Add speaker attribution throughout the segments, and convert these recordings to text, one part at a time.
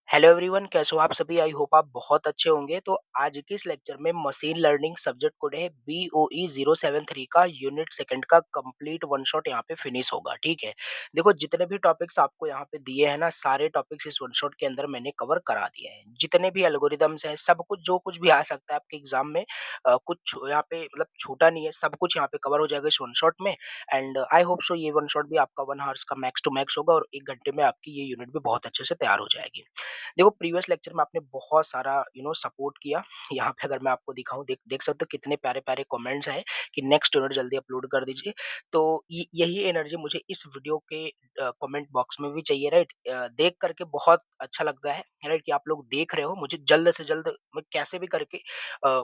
Speaker 1: Hello everyone, कैसे हो आप सभी? आई होप आप बहुत अच्छे होंगे। तो आज के इस लेक्चर में मशीन लर्निंग सब्जेक्ट कोड है BOE 073 का यूनिट सेकंड का कंप्लीट वन शॉट यहाँ पे फिनिश होगा। ठीक है, देखो जितने भी टॉपिक्स आपको यहाँ पे दिए हैं ना, सारे टॉपिक्स इस वन शॉट के अंदर मैंने कवर करा दिए हैं। जितने भी एल्गोरिदम्स हैं, सब कुछ जो कुछ भी आ सकता है आपके एग्जाम में, यहाँ पे मतलब छूटा नहीं है, सब कुछ यहाँ पे कवर हो जाएगा इस वन शॉट में। एंड आई होप सो ये वन शॉट भी आपका 1 आवर्स का मैक्स टू मैक्स होगा और 1 घंटे में आपकी ये यूनिट भी बहुत अच्छे से तैयार हो जाएगी। देखो प्रीवियस लेक्चर में आपने बहुत सारा सपोर्ट किया। यहाँ पे अगर मैं आपको दिखाऊँ, देख देख सकते हो कितने प्यारे-प्यारे कमेंट्स हैं कि नेक्स्ट यूनिट जल्दी अपलोड कर दीजिए। तो य यही एनर्जी मुझे इस वीडियो के कमेंट बॉक्स में भी चाहिए, राइट? देख कर के बहुत अच्छा लगता है, राइट? कि आप लोग देख रहे हो, मुझे जल्द से जल्द मैं कैसे भी करके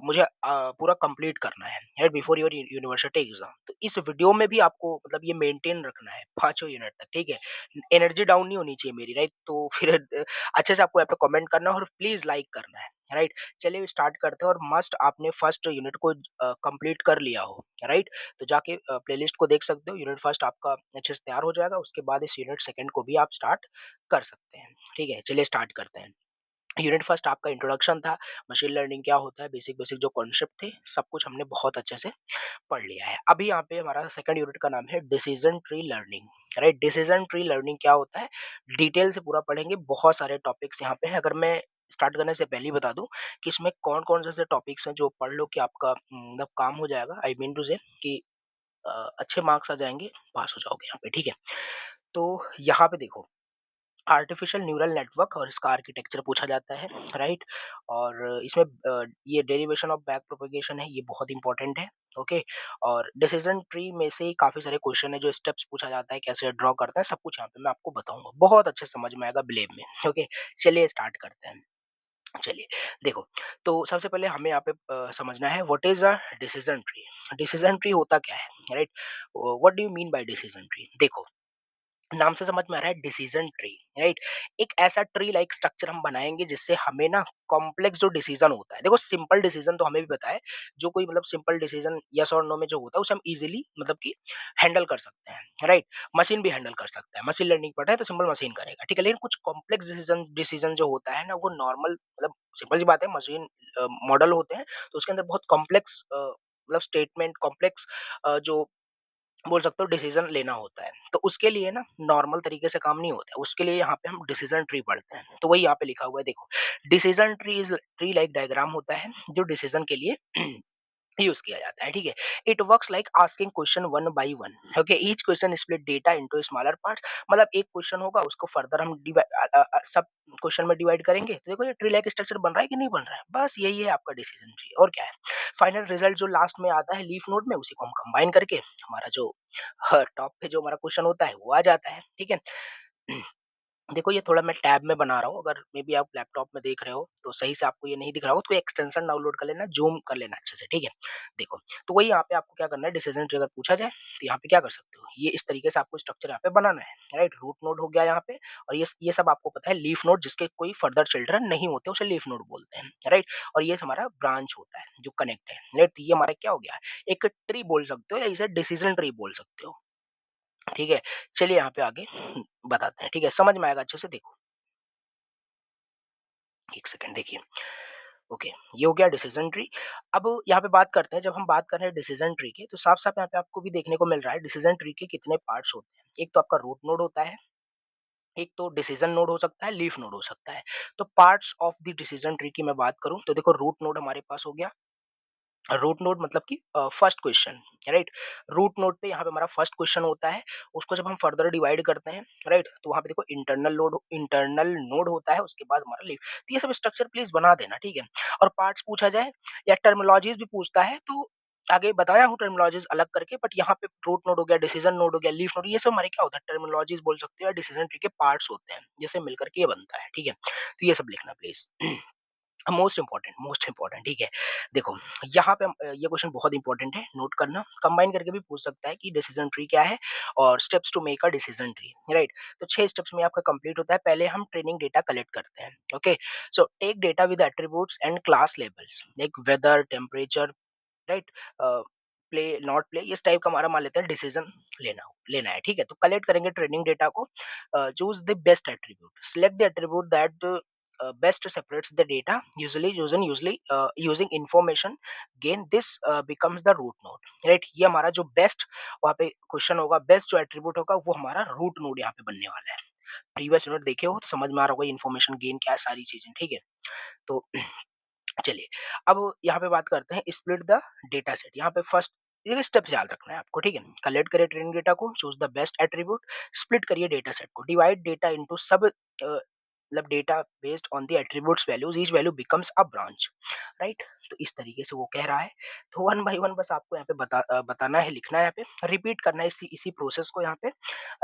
Speaker 1: मुझे पूरा कंप्लीट करना है, right? Before your university exam. तो इस वीडियो में भी आपको मतलब ये मेंटेन रखना है पाँचों यूनिट तक, ठीक है? एनर्जी डाउन नहीं होनी चाहिए मेरी, राइट? तो फिर अच्छे से आपको यहाँ पे कमेंट करना है और प्लीज लाइक करना है, राइट? चलिए स्टार्ट करते हैं। और मस्ट आपने फर्स्ट यूनिट को कंप्लीट कर लिया हो, राइट? तो जाके प्लेलिस्ट को देख सकते हो। यूनिट फर्स्ट आपका अच्छे से तैयार हो जाएगा, उसके बाद इस यूनिट सेकंड को भी आप स्टार्ट कर सकते हैं। ठीक है, चलिए स्टार्ट करते हैं। यूनिट फर्स्ट आपका इंट्रोडक्शन था, मशीन लर्निंग क्या होता है, बेसिक बेसिक जो कॉन्सेप्ट थे, सब कुछ हमने बहुत अच्छे से पढ़ लिया है। अभी यहाँ पे हमारा सेकंड यूनिट का नाम है decision tree learning, right? Decision tree learning क्या होता है, डिटेल से पूरा पढ़ेंगे। बहुत सारे टॉपिक्स यहाँ पे हैं। अगर मैं स्टार्ट करने से पहले ही बता दूं कि इसमें कौन कौन से ऐसे टॉपिक्स हैं जो पढ़ लो कि आपका मतलब काम हो जाएगा। आई मीन टू से कि अ, अच्छे मार्क्स आ जाएंगे, पास हो जाओगे यहाँ पे। ठीक है, तो यहाँ पे देखो, आर्टिफिशियल न्यूरल नेटवर्क और इसका आर्किटेक्चर पूछा जाता है, राइट? और इसमें ये डेरिवेशन ऑफ बैक प्रोपेगेशन है, ये बहुत इंपॉर्टेंट है। ओके, और डिसीजन ट्री में से काफी सारे क्वेश्चन है, जो स्टेप्स पूछा जाता है, कैसे ड्रॉ करते हैं, सब कुछ यहाँ पे मैं आपको बताऊंगा। बहुत अच्छे समझ में आएगा, बिलीव में। ओके, चलिए स्टार्ट करते हैं। चलिए देखो, तो सबसे पहले हमें यहाँ पे समझना है what is a decision tree. Decision tree होता क्या है, right? What do you mean by decision tree? देखो, नाम से समझ में आ रहा है डिसीजन ट्री, राइट? एक ऐसा ट्री लाइक स्ट्रक्चर हम बनाएंगे जिससे हमें ना कॉम्प्लेक्स जो डिसीजन होता है, देखो सिंपल डिसीजन तो हमें भी पता है, जो कोई मतलब सिंपल डिसीजन यस और नो में जो होता है, उसे हम इजीली मतलब कि हैंडल कर सकते हैं, राइट? मशीन भी हैंडल कर सकता है, मशीन लर्निंग पढ़ा है तो सिंपल मशीन करेगा, ठीक है? लेकिन कुछ कॉम्प्लेक्स डिसीजन डिसीजन जो होता है ना, वो नॉर्मल मतलब सिंपल सी बात है, मशीन मॉडल होते हैं, तो उसके अंदर बहुत कॉम्प्लेक्स मतलब स्टेटमेंट, कॉम्प्लेक्स जो बोल सकते हो डिसीजन लेना होता है। तो उसके लिए ना नॉर्मल तरीके से काम नहीं होता है, उसके लिए यहाँ पे हम डिसीजन ट्री पढ़ते हैं। तो वही यहाँ पे लिखा हुआ है, देखो, decision tree is tree like diagram होता है जो डिसीजन के लिए यूज किया जाता है, ठीक है? It works like asking question one by one. Okay, each question split data into smaller parts. मतलब एक क्वेश्चन होगा, उसको फर्दर हम सब क्वेश्चन में डिवाइड करेंगे। तो देखो ये ट्री लाइक स्ट्रक्चर बन रहा है कि नहीं बन रहा है, बस यही है आपका डिसीजन ट्री। और क्या है, फाइनल रिजल्ट जो लास्ट में आता है लीफ नोड में, उसी को हम कंबाइन करके हमारा जो टॉप पे जो हमारा क्वेश्चन होता है वो आ जाता है, ठीक है? देखो ये थोड़ा मैं टैब में बना रहा हूँ, अगर मे बी आप लैपटॉप में देख रहे हो तो सही से आपको ये नहीं दिख रहा हो, तो एक्सटेंशन डाउनलोड कर लेना, जूम कर लेना अच्छे से, ठीक है? देखो, तो वही यहाँ पे आपको क्या करना है, डिसीजन ट्री अगर पूछा जाए तो यहाँ पे क्या कर सकते हो, ये इस तरीके से आपको स्ट्रक्चर यहाँ पे बनाना है, राइट? रूट नोड हो गया यहाँ पे, और ये सब आपको पता है लीफ नोड, जिसके कोई फर्दर चिल्ड्रन नहीं होते उसे लीफ नोड बोलते हैं, राइट? और ये हमारा ब्रांच होता है जो कनेक्ट है, राइट? ये हमारा क्या हो गया, एक ट्री बोल सकते हो या इसे डिसीजन ट्री बोल सकते हो, ठीक है? चलिए यहाँ पे आगे बताते हैं, ठीक है? समझ में आएगा अच्छे से, देखो, एक सेकंड देखिए। ओके, ये हो गया डिसीजन ट्री। अब यहाँ पे बात करते हैं, जब हम बात कर रहे हैं डिसीजन ट्री की, तो साफ साफ यहाँ पे आपको भी देखने को मिल रहा है डिसीजन ट्री के कितने पार्ट्स होते हैं। एक तो आपका रूट नोड होता है, एक तो डिसीजन नोड हो सकता है, लीफ नोड हो सकता है। तो parts of the decision tree की मैं बात करूं तो देखो, रूट नोड हमारे पास हो गया। रूट नोड मतलब कि first question, right? Root node पे यहाँ पे हमारा फर्स्ट क्वेश्चन होता है, उसको जब हम फर्दर डिवाइड करते हैं, राइट? तो वहाँ पे देखो इंटरनल नोड होता है, उसके बाद हमारा लीफ। तो ये सब स्ट्रक्चर प्लीज बना देना, ठीक है? और पार्ट्स पूछा जाए या टर्मिनोलॉजीज भी पूछता है तो आगे बताया हूँ टर्मिनोलॉजीज अलग करके, बट यहाँ पे रूट नोड हो गया, डिसीजन नोड हो गया, लीफ नोड, ये सब हमारे क्या होता है, टर्मिनोलॉजीज बोल सकते हो या डिसीजन ट्री के पार्ट्स होते हैं, जिससे मिलकर के ये बनता है, ठीक है? तो ये सब लिखना प्लीज। मोस्ट इम्पोर्टेंट, ठीक है? देखो, यहाँ पे ये क्वेश्चन बहुत इंपॉर्टेंट है, नोट करना। कंबाइन करके भी पूछ सकता है कि डिसीजन ट्री क्या है और steps to make a decision tree, right? तो 6 स्टेप्स में आपका कंप्लीट होता है। पहले हम ट्रेनिंग डेटा कलेक्ट करते हैं, okay? So take data with attributes and class labels like weather, temperature, right? Play, not play, इस टाइप का हमारा मान लेते हैं डिसीजन लेना है, ठीक है? तो कलेक्ट करेंगे ट्रेनिंग डेटा को। Choose the best attribute, select the attribute that best separates the data using information gain this becomes the root node, right? ये हमारा जो बेस्ट वहाँ पे क्वेश्चन होगा, बेस्ट जो एट्रीब्यूट होगा वो हमारा रूट नोड यहाँ पे बनने वाला है। प्रीवियस यूनिट देखे हो तो समझ में आ रहा होगा इन्फॉर्मेशन गेन क्या है, सारी चीजें, ठीक है। तो चलिए, अब यहाँ पे बात करते हैं स्प्लिट द डेटा सेट। यहाँ पे फर्स्ट ये स्टेप याद रखना है आपको, ठीक है। कलेक्ट करिए ट्रेनिंग डेटा को, choose the best attribute, split करिए डेटा सेट को, डिवाइड डेटा इनटू सब मतलब data based on the attributes values, each value becomes a branch, right. तो इस तरीके से वो कह रहा है। तो वन बाय वन बस आपको यहाँ पे बताना है, लिखना है, यहाँ पे रिपीट करना है इसी इसी प्रोसेस को यहाँ पे,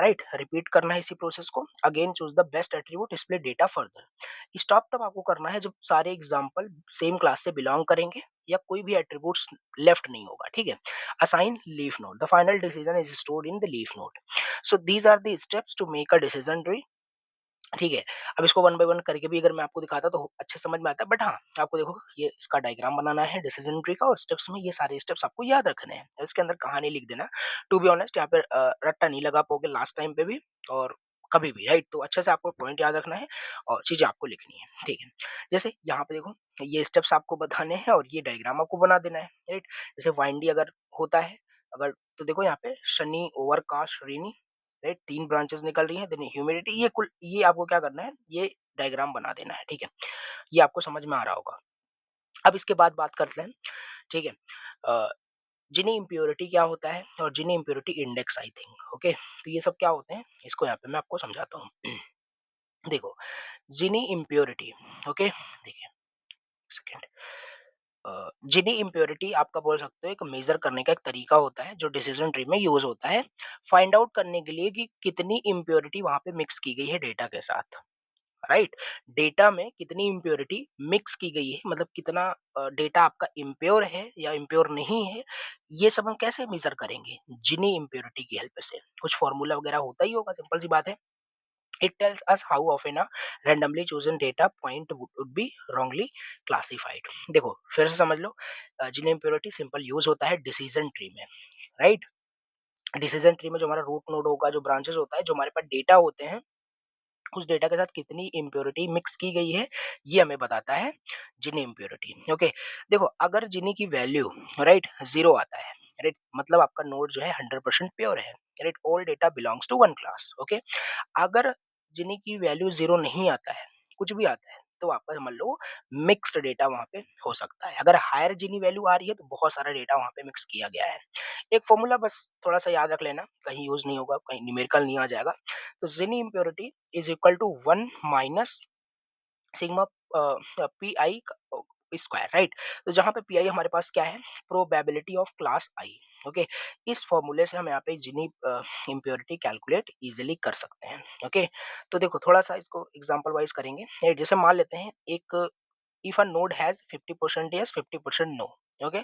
Speaker 1: राइट। रिपीट करना है इसी प्रोसेस को। Again choose the best attribute, split data further. Stop तब आपको करना है जब सारे एग्जाम्पल सेम क्लास से बिलोंग करेंगे या कोई भी एट्रीब्यूट्स लेफ्ट नहीं होगा, ठीक है। Assign leaf node, the final decision is stored in the leaf node. So these are the steps to make a decision tree, ठीक है। अब इसको वन बाय वन करके भी अगर मैं आपको दिखाता तो अच्छे समझ में आता है, बट हाँ, आपको देखो ये इसका डायग्राम बनाना है डिसीजन ट्री का, और स्टेप्स में ये सारे स्टेप्स आपको याद रखने हैं, इसके अंदर कहानी लिख देना। टू बी ऑनेस्ट यहाँ पे रट्टा नहीं लगा पाओगे लास्ट टाइम पे भी और कभी भी, राइट। तो अच्छे से आपको पॉइंट याद रखना है और चीजें आपको लिखनी है, ठीक है। जैसे यहाँ पे देखो ये स्टेप्स आपको बताने हैं और ये डायग्राम आपको बना देना है, राइट। जैसे वाइंडी अगर होता है, अगर तो देखो यहाँ पे शनि ओवरकास्ट रेनी, राइट, 3 ब्रांचेस निकल रही हैं, देन ह्यूमिडिटी, ये कुल ये आपको क्या करना है, ये डायग्राम बना देना है, ठीक है। ये आपको समझ में आ रहा होगा। अब इसके बाद बात करते हैं, ठीक है। अ, जिनी इम्प्योरिटी क्या होता है और Gini impurity index, I think, okay. तो ये सब क्या होते हैं, इसको यहाँ पे मैं आपको समझाता हूँ। देखो, जिनी इम्प्योरिटी, ओके, देखिए, सेकेंड। जिनी इम्प्योरिटी आपका बोल सकते हो एक मेजर करने का एक तरीका होता है जो डिसीजन ट्री में यूज होता है, फाइंड आउट करने के लिए कि कितनी इम्प्योरिटी वहां पे मिक्स की गई है डेटा के साथ, राइट। डेटा में कितनी इम्प्योरिटी मिक्स की गई है, मतलब कितना डेटा आपका इम्प्योर है या इम्प्योर नहीं है, ये सब हम कैसे मेजर करेंगे, जिनी इम्प्योरिटी की हेल्प से। कुछ फॉर्मूला वगैरह होता ही होगा, सिंपल सी बात है। It tells us how often a randomly chosen data point would be wrongly classified. देखो फिर से समझ लो, जिन इम्प्योरिटी सिंपल यूज होता है डिसीजन ट्री में, राइट। डिसीजन ट्री में जो हमारा रूट नोड होगा, जो ब्रांचेस होता है, जो हमारे पास डेटा होते हैं, उस डेटा के साथ कितनी इम्प्योरिटी मिक्स की गई है, ये हमें बताता है जिनी इम्प्योरिटी, ओके। देखो अगर जिनी की वैल्यू, राइट, जीरो आता है, राइट, मतलब आपका नोड जो है 100% प्योर है, right, all data belongs to one class, okay. अगर जिनी की वैल्यू जीरो नहीं आता है, कुछ भी आता है, तो आपका समझ लो मिक्स्ड डेटा वहां पे हो सकता है। अगर हायर जिनी वैल्यू आ रही है तो बहुत सारा डेटा वहां पे मिक्स किया गया है। एक फॉर्मूला बस थोड़ा सा याद रख लेना, कहीं यूज नहीं होगा, कहीं न्यूमेरिकल नहीं आ जाएगा। तो Gini impurity is equal to 1 minus sigma P I square, right. तो जहां पे पी आई हमारे पास क्या है, probability of class I, okay. इस फॉर्मूले से हम यहाँ पे जिनी इम्प्योरिटी कैलकुलेट इजीली कर सकते हैं, ओके। तो देखो थोड़ा सा इसको एग्जांपल वाइज करेंगे, right? जैसे मान लेते हैं एक, if a node has 50% yes 50% no, okay.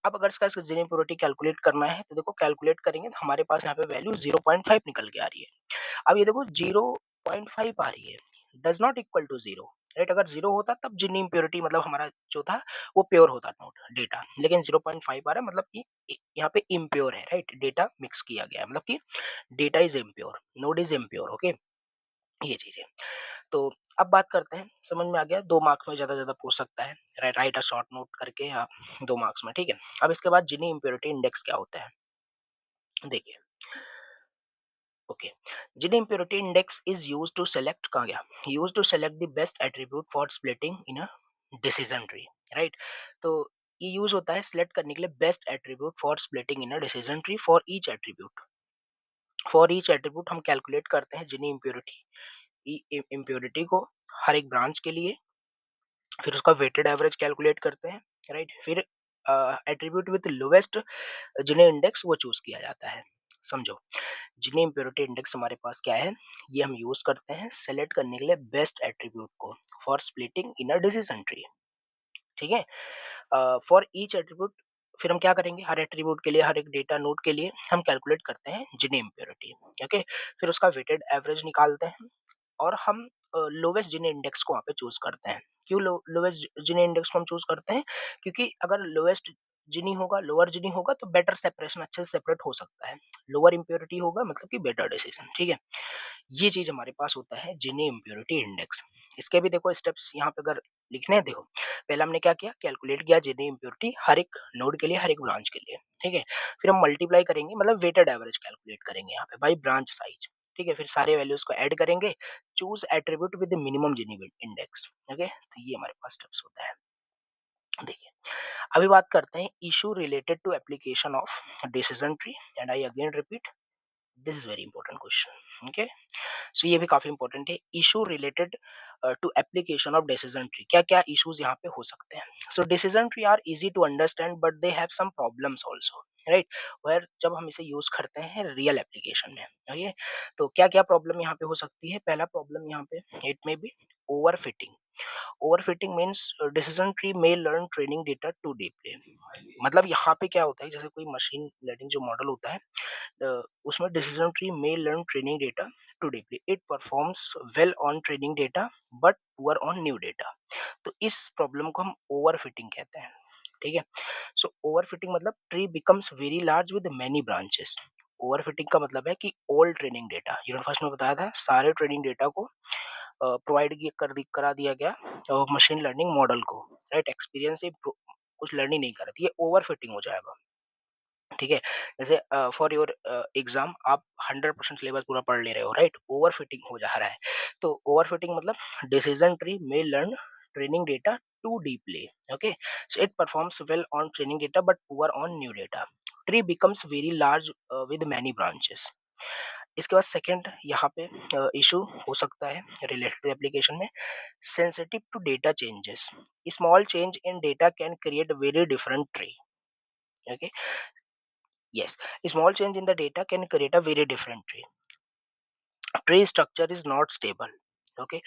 Speaker 1: अब अगर इसका जिनी इम्प्योरिटी कैलकुलेट करना है तो देखो कैलकुलेट करेंगे तो हमारे पास यहाँ पे वैल्यू 0.5 निकल के आ रही है। अब ये देखो 0.5 आ रही है, does not equal to zero, right. अगर जीरो होता तब जिनी इम्प्योरिटी मतलब हमारा जो था वो प्योर होता नोट डेटा, लेकिन 0.5 आ रहा है मतलब कि यहाँ पे इम्प्योर है, राइट। डेटा मिक्स किया गया है, मतलब कि data is impure, node is impure, okay. ये चीज है। तो अब बात करते हैं, समझ में आ गया, 2 मार्क्स में ज्यादा ज्यादा पूछ सकता है, राइट अ शॉर्ट नोट करके या 2 मार्क्स में, ठीक है। अब इसके बाद जिनी इम्प्योरिटी इंडेक्स क्या होता है, देखिए, okay. Gini impurity index is use to select, कहाँ गया, use to select the best attribute for splitting in a decision tree, right. तो ये यूज होता है सिलेक्ट करने के लिए best attribute for splitting in a decision tree. For each attribute हम कैलकुलेट करते हैं जिनी इम्प्योरिटी को हर एक ब्रांच के लिए, फिर उसका वेटेड एवरेज कैलकुलेट करते हैं, राइट। फिर एट्रीब्यूट विद लोवेस्ट जिने इंडेक्स वो चूज किया जाता है, समझो। जिने इम्प्योरिटी इंडेक्स हमारे पास क्या है, ये हम यूज करते हैं सेलेक्ट करने के लिए बेस्ट एट्रीब्यूट को for splitting in a decision tree, ठीक है। फॉर ईच एट्रीब्यूट फिर हम क्या करेंगे, हर एट्रीब्यूट के लिए, हर एक डेटा नोड के लिए हम कैलकुलेट करते हैं जिने इम्प्योरिटी, ओके। फिर उसका वेटेड एवरेज निकालते हैं और हम लोवेस्ट जिने इंडेक्स को वहाँ पे चूज करते हैं। क्यों लोवेस्ट जिने इंडेक्स को हम चूज करते हैं, क्योंकि अगर लोवेस्ट जिनी होगा, लोअर जिनी होगा तो बेटर सेपरेशन, अच्छे से सेपरेट हो सकता है। लोअर इम्प्योरिटी होगा मतलब कि बेटर डिसीजन, ठीक है। ये चीज हमारे पास होता है जिनी इम्प्योरिटी इंडेक्स। इसके भी देखो स्टेप्स यहाँ पे अगर लिखने हैं देखो, पहले हमने क्या किया, कैलकुलेट किया जेनी इम्प्योरिटी हर एक नोड के लिए, हर एक ब्रांच के लिए, ठीक है। फिर हम मल्टीप्लाई करेंगे, मतलब वेटेड एवरेज कैलकुलेट करेंगे यहाँ पे बाई ब्रांच साइज, ठीक है। फिर सारे वैल्यूज को ऐड करेंगे, choose attribute with minimum jenny index, okay. तो ये हमारे पास स्टेप्स होता है। देखिए, अभी बात करते हैं issue related to application of decision tree, and I again repeat, this is very important question, okay. So ये भी काफी इंपॉर्टेंट है, issue related to application of decision tree. क्या क्या इश्यूज यहाँ पे हो सकते हैं? So decision tree are easy to understand but they have some problems also, right. Where जब हम इसे यूज करते हैं रियल एप्लीकेशन में, ओके। तो क्या क्या प्रॉब्लम यहाँ पे हो सकती है? पहला प्रॉब्लम यहाँ पे, it may be over fitting. Overfitting means decision tree में learn training data too deeply. मतलब यहाँ पे क्या होता है, जैसे कोई मशीन लर्निंग जो मॉडल होता है, उसमें डिसीजन ट्री में learn training data too deeply, it performs well on training data but poor on new data. तो इस प्रॉब्लम को हम ओवरफिटिंग कहते हैं, ठीक है। सो ओवरफिटिंग मतलब tree becomes very large with many branches. Overfitting का मतलब है कि all training data, unit first में बताया था, सारे ट्रेनिंग डेटा को प्रोवाइड करा दिया गया मशीन लर्निंग मॉडल को, राइट। एक्सपीरियंस से कुछ लर्निंग नहीं कर रही, ये ओवर फिटिंग हो जाएगा, ठीक है। जैसे फॉर योर एग्जाम आप 100% सिलेबस पूरा पढ़ ले रहे हो, राइट, ओवर फिटिंग हो जा रहा है। तो ओवर फिटिंग मतलब डिसीजन ट्री में learn training data too deeply, okay. So it performs well on training data but poor on new data. Tree becomes very large with many branches. इसके बाद second यहाँ पे इशू हो सकता है related to application में, sensitive to data changes. Small change in data can create very different tree, okay. Yes, small change in the data can create a very different tree. Tree structure is not stable, okay.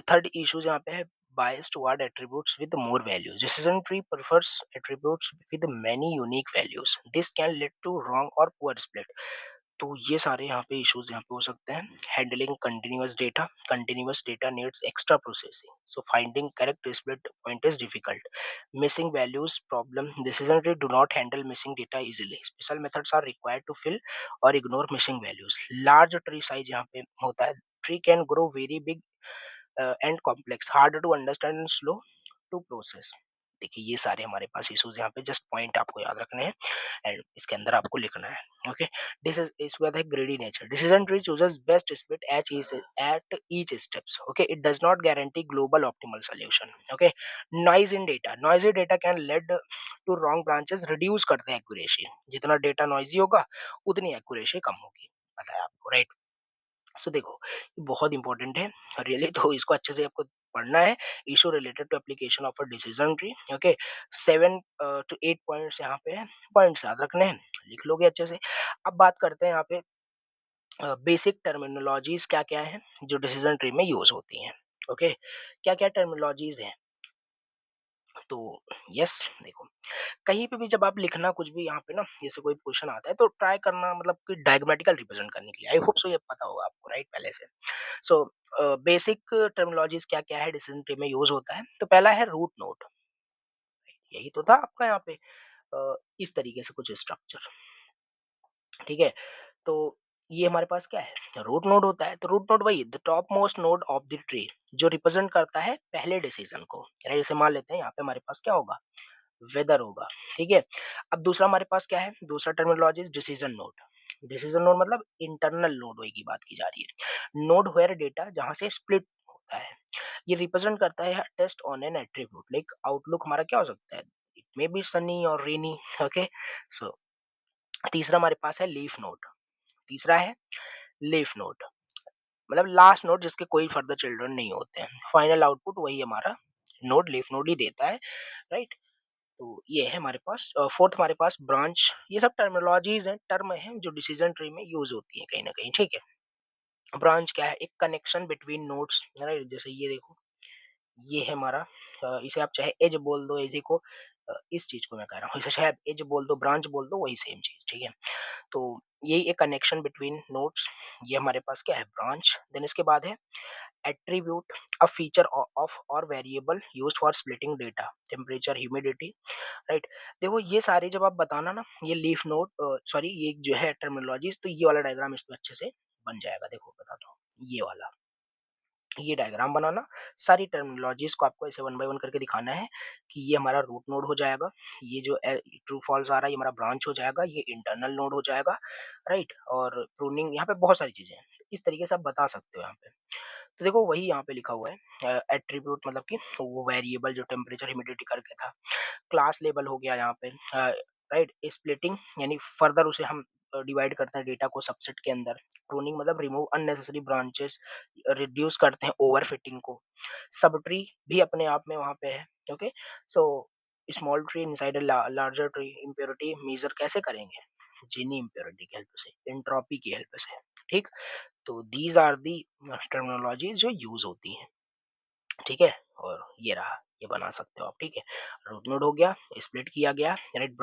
Speaker 1: Third issues यहाँ पे है, bias toward attributes with more values. Decision tree prefers attributes with many unique values. This can lead to wrong or poor split. तो ये सारे यहाँ पे issues यहाँ पे हो सकते हैं। Handling continuous data needs extra processing, so finding correct split point is difficult. Missing values problem, decision tree do not handle missing data easily, special methods are required to fill or ignore missing values. Large tree size यहाँ पे होता है, tree can grow very big and complex, hard to understand and slow to process. देखिए, ये सारे हमारे पास issues यहाँ पे, जस्ट पॉइंट आपको याद रखने हैं एंड इसके अंदर आपको लिखना है, ओके। दिस इज इसके बाद है greedy nature, decision tree chooses best split at each steps, okay. It does not guarantee global optimal solution, okay. Noise in data, noisy data can lead to wrong branches, reduce करते हैं accuracy. जितना data noisy होगा उतनी accuracy कम होगी, पता है आपको, right. सो देखो, ये बहुत इंपॉर्टेंट है रियली, तो इसको अच्छे से आपको पढ़ना है। Issue related to application of a decision tree, okay. 7 to 8 points यहाँ पे है, पॉइंट्स याद रखने हैं, लिख लोगे अच्छे से। अब बात करते हैं यहाँ पे बेसिक टर्मिनोलॉजीज क्या क्या है जो डिसीजन ट्री में यूज होती हैं, ओके। क्या क्या टर्मिनोलॉजीज हैं? तो यस, देखो, कहीं पे भी जब आप लिखना कुछ भी यहाँ पे ना, जैसे कोई क्वेश्चन आता है तो ट्राई करना, मतलब कि डायग्रामेटिकल रिप्रेजेंट करने के लिए, आई होप सो ये पता होगा आपको, राइट, पहले से। सो बेसिक टर्मिनोलॉजीज क्या क्या है डिसीजन ट्री में यूज होता है? तो पहला है रूट नोड, यही तो था आपका यहाँ पे, इस तरीके से कुछ स्ट्रक्चर, ठीक है। तो ये हमारे पास क्या है, रूट नोड होता है। तो रूट नोड वही the top most node of the tree, जो रिप्रेजेंट करता है पहले डिसीजन को, right? जैसे मान लेते हैं यहाँ पे हमारे पास क्या होगा, वेदर होगा, ठीक है। अब दूसरा हमारे पास क्या है, दूसरा terminology decision node. Decision node मतलब इंटरनल नोड की बात की जा रही है, नोड वेयर डेटा जहां से स्प्लिट होता है। ये रिप्रेजेंट करता है test on an attribute, like outlook हमारा क्या हो सकता है, इट मे बी सनी और रेनी, ओके। सो तीसरा हमारे पास है लीफ नोड, तीसरा है लीफ नोड, मतलब लास्ट नोड जिसके कोई फर्दर चिल्ड्रन नहीं होते हैं, फाइनल आउटपुट वही हमारा नोड लीफ नोड ही देता है, राइट। तो ये है हमारे पास फोर्थ हमारे पास ब्रांच। ये सब टर्मिनोलॉजीज हैं, टर्म हैं जो डिसीजन ट्री में यूज होती है कहीं ना कहीं, ठीक है। ब्रांच क्या है, एक कनेक्शन बिटवीन नोड्स, राइट। जैसे ये देखो, ये है हमारा इसे आप चाहे एज बोल दो, एज को इस चीज को मैं कह रहा हूँ, इसे चाहे एज बोल दो, ब्रांच बोल दो, वही सेम चीज, ठीक है। तो यही एक कनेक्शन बिटवीन नोड्स, ये हमारे पास क्या है, ब्रांच। देन इसके बाद है एट्रीब्यूट, अ फीचर ऑफ और variable used for splitting data, temperature, humidity, right. देखो, ये सारे जब आप बताना ना, ये लीफ नोड, सॉरी, ये जो है टर्मिनोलॉजीज, तो ये वाला डायग्राम इस पे अच्छे से बन जाएगा। देखो बताता हूँ, ये वाला, ये डायग्राम बनाना, सारी टर्मिनोलॉजीज़ को आपको ऐसे वन बाय वन करके दिखाना है कि ये हमारा रूट नोड हो जाएगा, ये जो ट्रू फॉल्स आ रहा है ये हमारा ब्रांच हो जाएगा, ये इंटरनल नोड हो जाएगा, राइट? और प्रूनिंग यहाँ पे बहुत सारी चीज़ें हैं। तो इस तरीके से आप बता सकते हो यहाँ पे। तो देखो वही यहाँ पे लिखा हुआ है एट्रीब्यूट मतलब कि वो वेरिएबल जो टेम्परेचर, ह्यूमिडिटी करके था। क्लास लेबल हो गया यहाँ पे राइट? स्प्लिटिंग यानी फर्दर उसे हम डिवाइड करते हैं डेटा को सबसेट के अंदर। प्रूनिंग मतलब रिमूव अननेसेसरी ब्रांचेस, रिड्यूस करते हैं ओवरफिटिंग को। सब ट्री भी अपने आप में वहाँ पे है, okay? So small tree inside a larger tree, impurity measure कैसे करेंगे? जीनी इम्प्योरिटी की हेल्प से, एंट्रोपी की हेल्प से, ठीक? तो दीज आर दी टर्मिनोलॉजीज जो यूज होती हैं, ठीक है? और ये रहा, ये बना सकते हो आप, ठीक है? रूट नोड हो गया, स्प्लिट किया गया, राइट?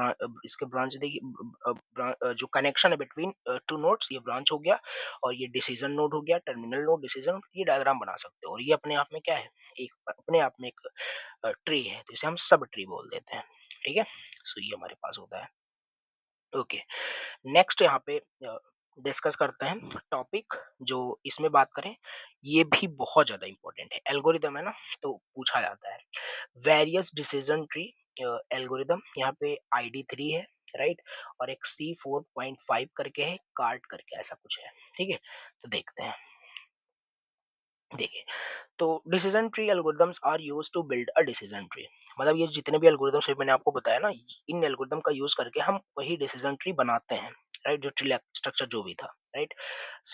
Speaker 1: इसके ब्रांच देखिए जो कनेक्शन है बिटवीन टू नोड्स, ये ब्रांच हो गया। और ये डिसीजन नोड हो गया, टर्मिनल नोड, डिसीजन, ये डायग्राम बना सकते हो। और ये अपने आप में क्या है? एक अपने आप में एक ट्री है, तो इसे हम सब ट्री बोल देते हैं, ठीक है? सो ये हमारे पास होता है, ओके। नेक्स्ट यहाँ पे डिस्कस करते हैं टॉपिक जो इसमें बात करें, ये भी बहुत ज्यादा इंपॉर्टेंट है। एल्गोरिदम है ना, तो पूछा जाता है वेरियस डिसीजन ट्री एल्गोरिदम। यहाँ पे ID3 है, राइट? और एक C4.5 करके है, कार्ट करके ऐसा कुछ है, ठीक है? तो देखते हैं, देखिए। तो decision tree algorithms are use to build a decision tree. मतलब ये जितने भी एल्गोरिदम्स मैंने आपको बताया ना, इन एल्गोरिदम का यूज करके हम वही डिसीजन ट्री बनाते हैं, राइट? जो ट्री स्ट्रक्चर जो भी था, right?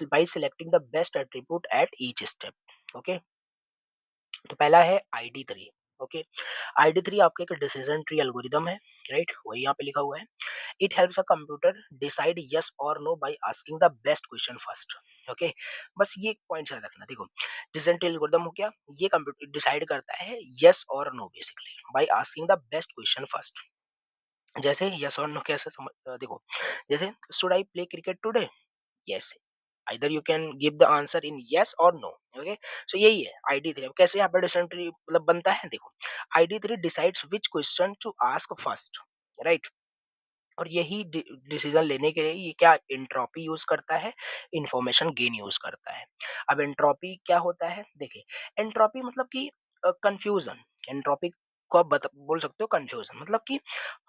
Speaker 1: By selecting the best attribute at each step, okay? तो पहला है ID3, ओके? ID3 आपके एक डिसीजन ट्री एल्गोरिदम है, राइट? वही यहाँ पे लिखा हुआ है। It helps a computer decide yes और no by asking the best question first, okay? बस ये पॉइंट याद रखना। देखो डिसीजन ट्री एल्गोरिदम हो गया, ये कंप्यूटर डिसाइड करता है यस और no basically by asking the best question first. जैसे यस और नो कैसे देखो, जैसे should I play cricket today? Yes, either you can give the answer in yes और नो, ओके? सो यही है ID3। अब कैसे यहाँ पे डिसीजन ट्री मतलब बनता है, देखो ID3 decides which question to ask first, right? और यही डिसीजन लेने के लिए ये क्या एंट्रोपी यूज करता है, इंफॉर्मेशन गेन यूज करता है। अब एंट्रोपी क्या होता है, देखिए एंट्रोपी मतलब कि कंफ्यूजन। एंट्रोपी को आप बोल सकते हो कंफ्यूजन, मतलब कि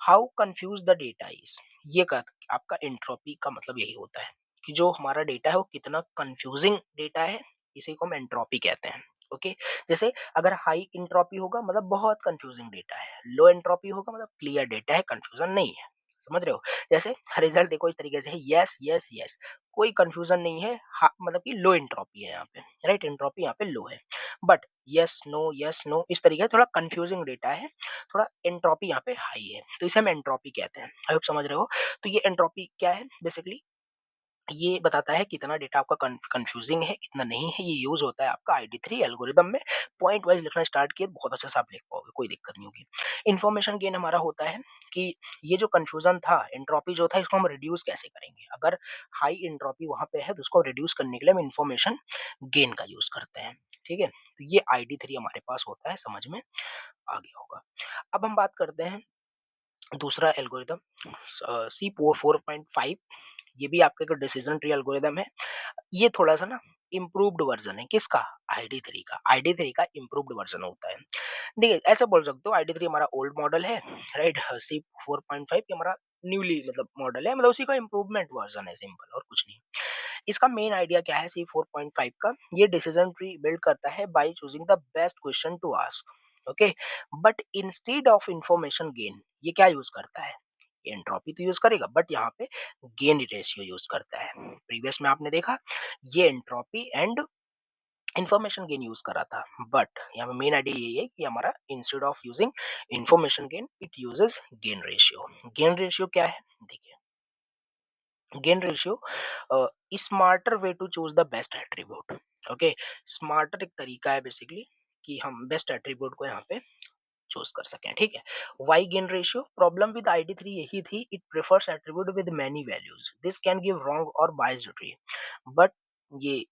Speaker 1: how confuse the data is. ये आपका एंट्रोपी का मतलब यही होता है कि जो हमारा डेटा है वो कितना कंफ्यूजिंग डेटा है, इसी को हम एंट्रोपी कहते हैं, ओके? जैसे अगर हाई एंट्रोपी होगा मतलब बहुत कंफ्यूजिंग डेटा है, लो एंट्रोपी होगा मतलब क्लियर डेटा है, कंफ्यूजन नहीं है। समझ रहे हो? जैसे रिजल्ट देखो इस तरीके से है, यस यस यस, कोई कंफ्यूजन नहीं है, मतलब कि लो एंट्रोपी है यहाँ पे, राइट? एंट्रोपी यहाँ पे लो है। बट यस नो इस तरीके से थोड़ा कंफ्यूजिंग डेटा है, थोड़ा एंट्रोपी यहाँ पे हाई है, तो इसे हम एंट्रोपी कहते हैं। आई होप समझ रहे हो? तो ये एंट्रोपी क्या है बेसिकली, ये बताता है कितना डेटा आपका कंफ्यूजिंग है, कितना नहीं है। ये यूज होता है आपका ID3 एल्गोरिदम में। पॉइंट वाइज लिखना स्टार्ट किए बहुत अच्छा से आप लिख पाओगे, कोई दिक्कत नहीं होगी। इन्फॉर्मेशन गेन हमारा होता है कि ये जो कंफ्यूजन था, एंट्रोपी जो था, इसको हम रिड्यूस कैसे करेंगे। अगर हाई एंट्रोपी वहां पे है तो उसको रिड्यूस करने के लिए हम इन्फॉर्मेशन गेन का यूज करते हैं, ठीक है? तो ये ID3 हमारे पास होता है, समझ में आ गया होगा। अब हम बात करते हैं दूसरा एल्गोरिदम, C4.5। ये भी आपका एक डिसीजन ट्री एल्गोरिदम है। ये थोड़ा-सा ना इम्प्रूव्ड वर्ज़न है किसका? ID3 का। ID3 का इम्प्रूव्ड वर्ज़न होता है। देखिए, ऐसे बोल सकते हो ID3 हमारा ओल्ड मॉडल है, राइट? C4.5 ये हमारा न्यूली मतलब मॉडल है, मतलब उसी का इम्प्रूवमेंट वर्ज़न है, सिंपल और कुछ नहीं। इसका मेन आइडिया क्या है C4.5 का? ये डिसीजन ट्री बिल्ड करता है by choosing the best question to ask, okay? But instead of information gain ये क्या यूज़ करता है? एंट्रोपी तो यूज करेगा बट यहाँ पे गेन रेशियो यूज करता है। प्रीवियस में आपने देखा ये entropy and information gain use करा था, बट यहाँ पे मेन आइडिया यही है कि हमारा instead of using information gain it uses gain ratio. Gain ratio क्या है, देखिए gain ratio smarter way to choose the best attribute, okay? Smarter एक तरीका है बेसिकली कि हम बेस्ट एट्रीब्यूट को यहाँ पे चूज कर सकें, ठीक है? Why gain ratio, problem with ID3 यही थी, it prefers attribute with many values, this can give wrong और बाइस्ड ट्री। बट ये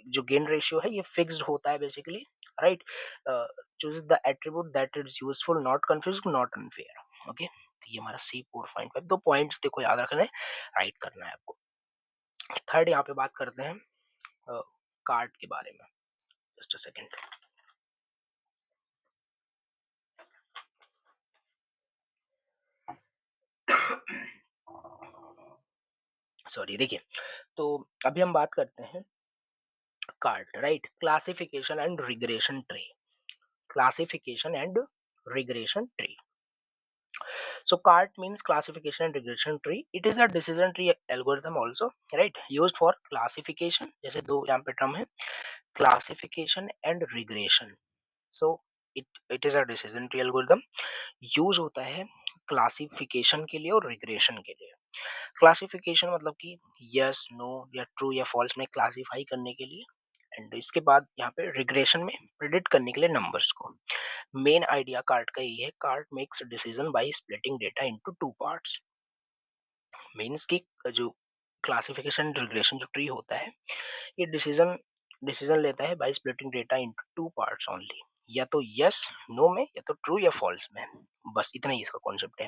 Speaker 1: जो गेन रेशियो है ये फिक्स्ड होता है basically, right? Choose the attribute that is useful not confuse not unfair, okay? तो ये हमारा C4.5 दो पॉइंट्स देखो याद रखना है, राइट करना है आपको। थर्ड यहाँ पे बात करते हैं कार्ट के बारे में। Just a second. सॉरी, देखिए, तो अभी हम बात करते हैं cart, right? Classification and regression tree. Classification and regression tree. So CART means classification and regression tree. It is a decision tree algorithm also, right? Used for classification. जैसे दो यहाँ पे टर्म है, classification and regression. So it is a decision tree algorithm. Use होता है classification के लिए और रिग्रेशन के लिए। क्लासिफिकेशन मतलब कि यस नो या ट्रू या फॉल्स में क्लासिफाई करने के लिए, एंड इसके बाद यहाँ पे रिग्रेशन में प्रिडिक्ट करने के लिए नंबर्स को। मेन आइडिया कार्ट का यही है, cart makes decisions by splitting data into two parts. Means कि जो क्लासिफिकेशन रिग्रेशन जो ट्री होता है, ये डिसीजन डिसीजन लेता है by splitting data into two parts only. या तो यस नो में, या तो ट्रू या फॉल्स में। बस इतना ही इसका कॉन्सेप्ट है,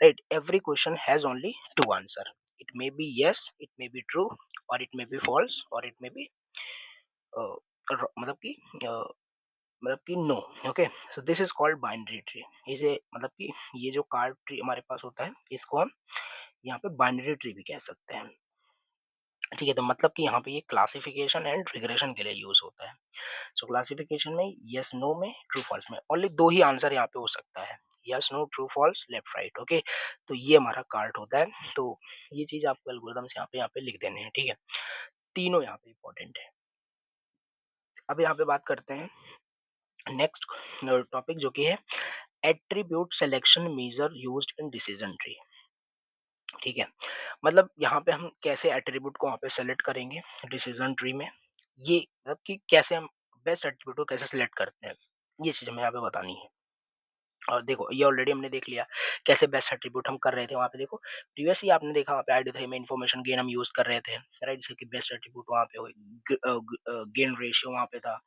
Speaker 1: right? Every question has only two answer. It may be yes, it may be true, और इट मे बी फॉल्स, और इट मे बी मतलब कि no. Okay, so this is called binary tree. इसे मतलब कि ये जो कार्ड ट्री हमारे पास होता है, इसको हम यहाँ पे बाइनरी ट्री भी कह सकते हैं। ठीक है, तो मतलब कि यहाँ पे ये क्लासिफिकेशन एंड रिग्रेशन के लिए यूज होता है। सो क्लासिफिकेशन में यस नो में, ट्रू फॉल्स में ओनली दो ही आंसर यहाँ पे हो सकता है, yes no true false left right. Okay, तो ये हमारा कार्ड होता है। तो ये चीज आपको एल्गोरिथम्स यहाँ पे लिख देने हैं, ठीक है? तीनों यहाँ पे इंपॉर्टेंट है। अब यहाँ पे बात करते हैं नेक्स्ट टॉपिक, जो कि है attribute selection measure used in decision tree. ठीक है, मतलब यहाँ पे हम कैसे एट्रीब्यूट को वहाँ पे सेलेक्ट करेंगे डिसीजन ट्री में, ये मतलब कि कैसे हम बेस्ट एट्रीब्यूट को कैसे सिलेक्ट करते हैं, ये चीज हमें यहाँ पे बतानी है। और देखो, ये ऑलरेडी हमने देख लिया कैसे बेस्ट एट्रीब्यूट हम कर रहे थे वहाँ पे। देखो प्रीवियसली आपने देखा वहाँ पे ID3 में इन्फॉर्मेशन गेन हम यूज कर रहे थे, राइट? जैसे कि बेस्ट एट्रीब्यूट वहाँ पे गेन रेशियो वहाँ पे था,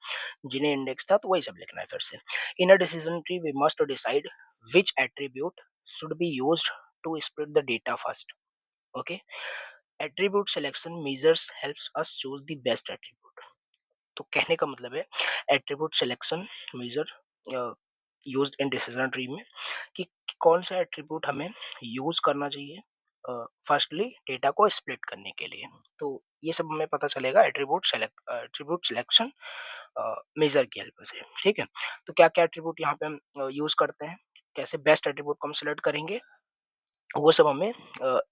Speaker 1: जिन्हें इंडेक्स था, तो वही सब लिखना है फिर से। In a decision tree we must decide which attribute should be used to split the data first. Okay, attribute selection measures helps us choose the best attribute. तो कहने का मतलब है attribute selection measure used in decision tree में कि कौन सा attribute हमें यूज करना चाहिए फर्स्टली डेटा को स्प्लिट करने के लिए। तो ये सब हमें पता चलेगा एट्रीब्यूट सिलेक्शन मेजर की हेल्प से। ठीक है, तो क्या क्या एट्रीब्यूट यहाँ पे हम यूज करते हैं, कैसे बेस्ट एट्रीब्यूट को हम सिलेक्ट करेंगे, वो सब हमें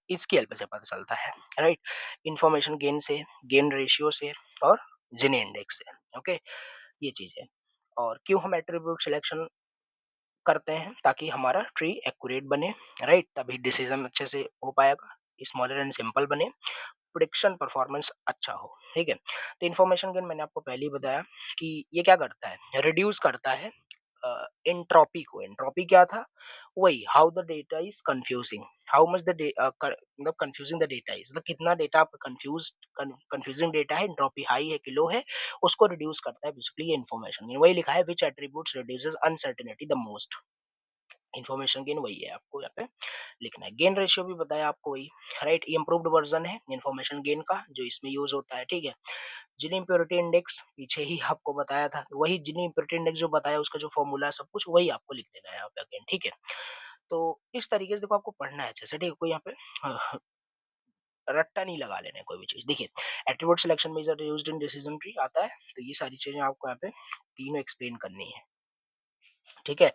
Speaker 1: इसकी हेल्प से पता चलता है, राइट? इंफॉर्मेशन गेन से, गेन रेशियो से, और जिन इंडेक्स से। ओके, ये चीज है। और क्यों हम एट्रीब्यूट सिलेक्शन करते हैं, ताकि हमारा ट्री एक्यूरेट बने, राइट? तभी डिसीजन अच्छे से हो पाएगा, स्मॉलर एंड सिंपल बने, प्रिडिक्शन परफॉर्मेंस अच्छा हो। ठीक है, तो इन्फॉर्मेशन गेन मैंने आपको पहले ही बताया कि ये क्या करता है, रिड्यूस करता है एंट्रोपी को। एंट्रोपी क्या था, वही how the data is confusing, how much the मतलब कंफ्यूजिंग द डेटा इज, मतलब कितना डेटा आपका कंफ्यूजिंग डेटा है, एंट्रोपी हाई है कि लो है, उसको रिड्यूस करता है बेसिकली ये इन्फॉर्मेशन। वही लिखा है which attributes reduces uncertainty the most. Information gain वही है, आपको यहाँ पे लिखना है। गेन रेशियो भी बताया आपको वही, राइट? ये इम्प्रूव्ड वर्जन है इन्फॉर्मेशन गेन का जो इसमें यूज होता है। ठीक है, जिनी इम्प्योरिटी इंडेक्स पीछे ही आपको बताया था, वही जिनी इम्प्योरिटी इंडेक्स जो बताया उसका जो फॉर्मूला है सब कुछ वही आपको लिख देना है यहाँ पे अगेन। ठीक है, तो इस तरीके से देखो आपको पढ़ना है अच्छे से, ठीक है? कोई यहाँ पे रट्टा नहीं लगा लेना है कोई भी चीज। देखिए, attribute selection measure used in decision tree आता है, तो ये सारी चीजें आपको यहाँ पे तीनों एक्सप्लेन करनी है। ठीक है,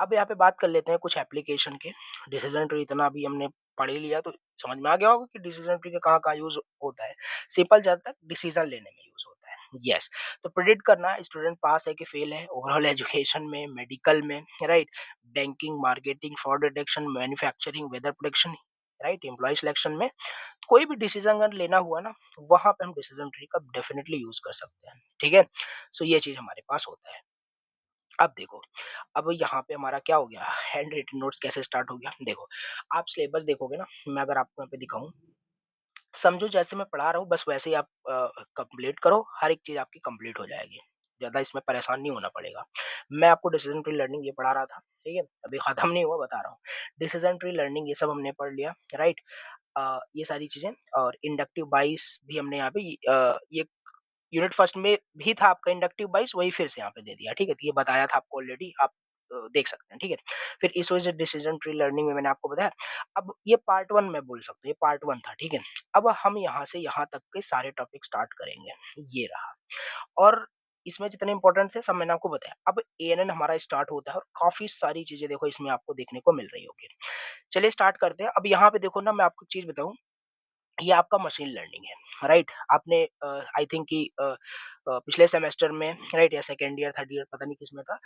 Speaker 1: अब यहाँ पे बात कर लेते हैं कुछ एप्लीकेशन के। डिसीजन ट्री इतना अभी हमने पढ़ ही लिया, तो समझ में आ गया होगा कि डिसीजन ट्री का कहाँ कहाँ यूज होता है। सिंपल, ज्यादातर डिसीजन लेने में यूज होता है। यस, तो प्रिडिक्ट करना स्टूडेंट पास है कि फेल है, ओवरऑल एजुकेशन में, मेडिकल में, right? Banking, marketing, fraud detection, manufacturing, weather prediction, right? Employ selection में कोई भी डिसीजन अगर लेना हुआ ना, वहां पे हम डिसीजन ट्री का डेफिनेटली यूज कर सकते हैं। ठीक है, सो ये चीज हमारे पास होता है। अब देखो, अब यहाँ पे हमारा क्या हो गया, हैंड रिटन नोट्स कैसे स्टार्ट हो गया। देखो, आप सिलेबस देखोगे ना, मैं अगर आपको यहाँ पे दिखाऊं, समझो जैसे मैं पढ़ा रहा हूँ बस वैसे ही आप कंप्लीट करो, हर एक चीज आपकी कंप्लीट हो जाएगी, ज्यादा इसमें परेशान नहीं होना पड़ेगा। मैं आपको डिसीजन ट्री लर्निंग ये पढ़ा रहा था, ठीक है? अभी खत्म नहीं हुआ, बता रहा हूँ। डिसीजन ट्री लर्निंग ये सब हमने पढ़ लिया, राइट? ये सारी चीजें, और इंडक्टिव बाइस भी हमने यहाँ पे ये यूनिट फर्स्ट में भी था आपका इंडक्टिव बाइस, वही फिर से यहाँ पे दे दिया, ठीक है? तो ये बताया था आपको ऑलरेडी, आप देख सकते हैं, ठीक है? फिर इशूज़ डिसीजन ट्री लर्निंग में मैंने आपको बताया। अब ये पार्ट 1 मैं बोल सकता हूँ, ये पार्ट 1 था, ठीक है? अब हम यहाँ से यहाँ तक के सारे टॉपिक स्टार्ट करेंगे, ये रहा। और इसमें जितने इम्पोर्टेंट थे सब मैंने आपको बताया। अब एएनएन हमारा स्टार्ट होता है और काफ़ी सारी चीज़ें देखो इसमें आपको देखने को मिल रही होगी। चलिए स्टार्ट करते हैं। अब यहाँ पे देखो ना, मैं आपको एक चीज़ बताऊँ, ये आपका मशीन लर्निंग है, राइट? आपने आई थिंक कि पिछले सेमेस्टर में, राइट, या सेकंड ईयर, थर्ड ईयर, पता नहीं किसमें था,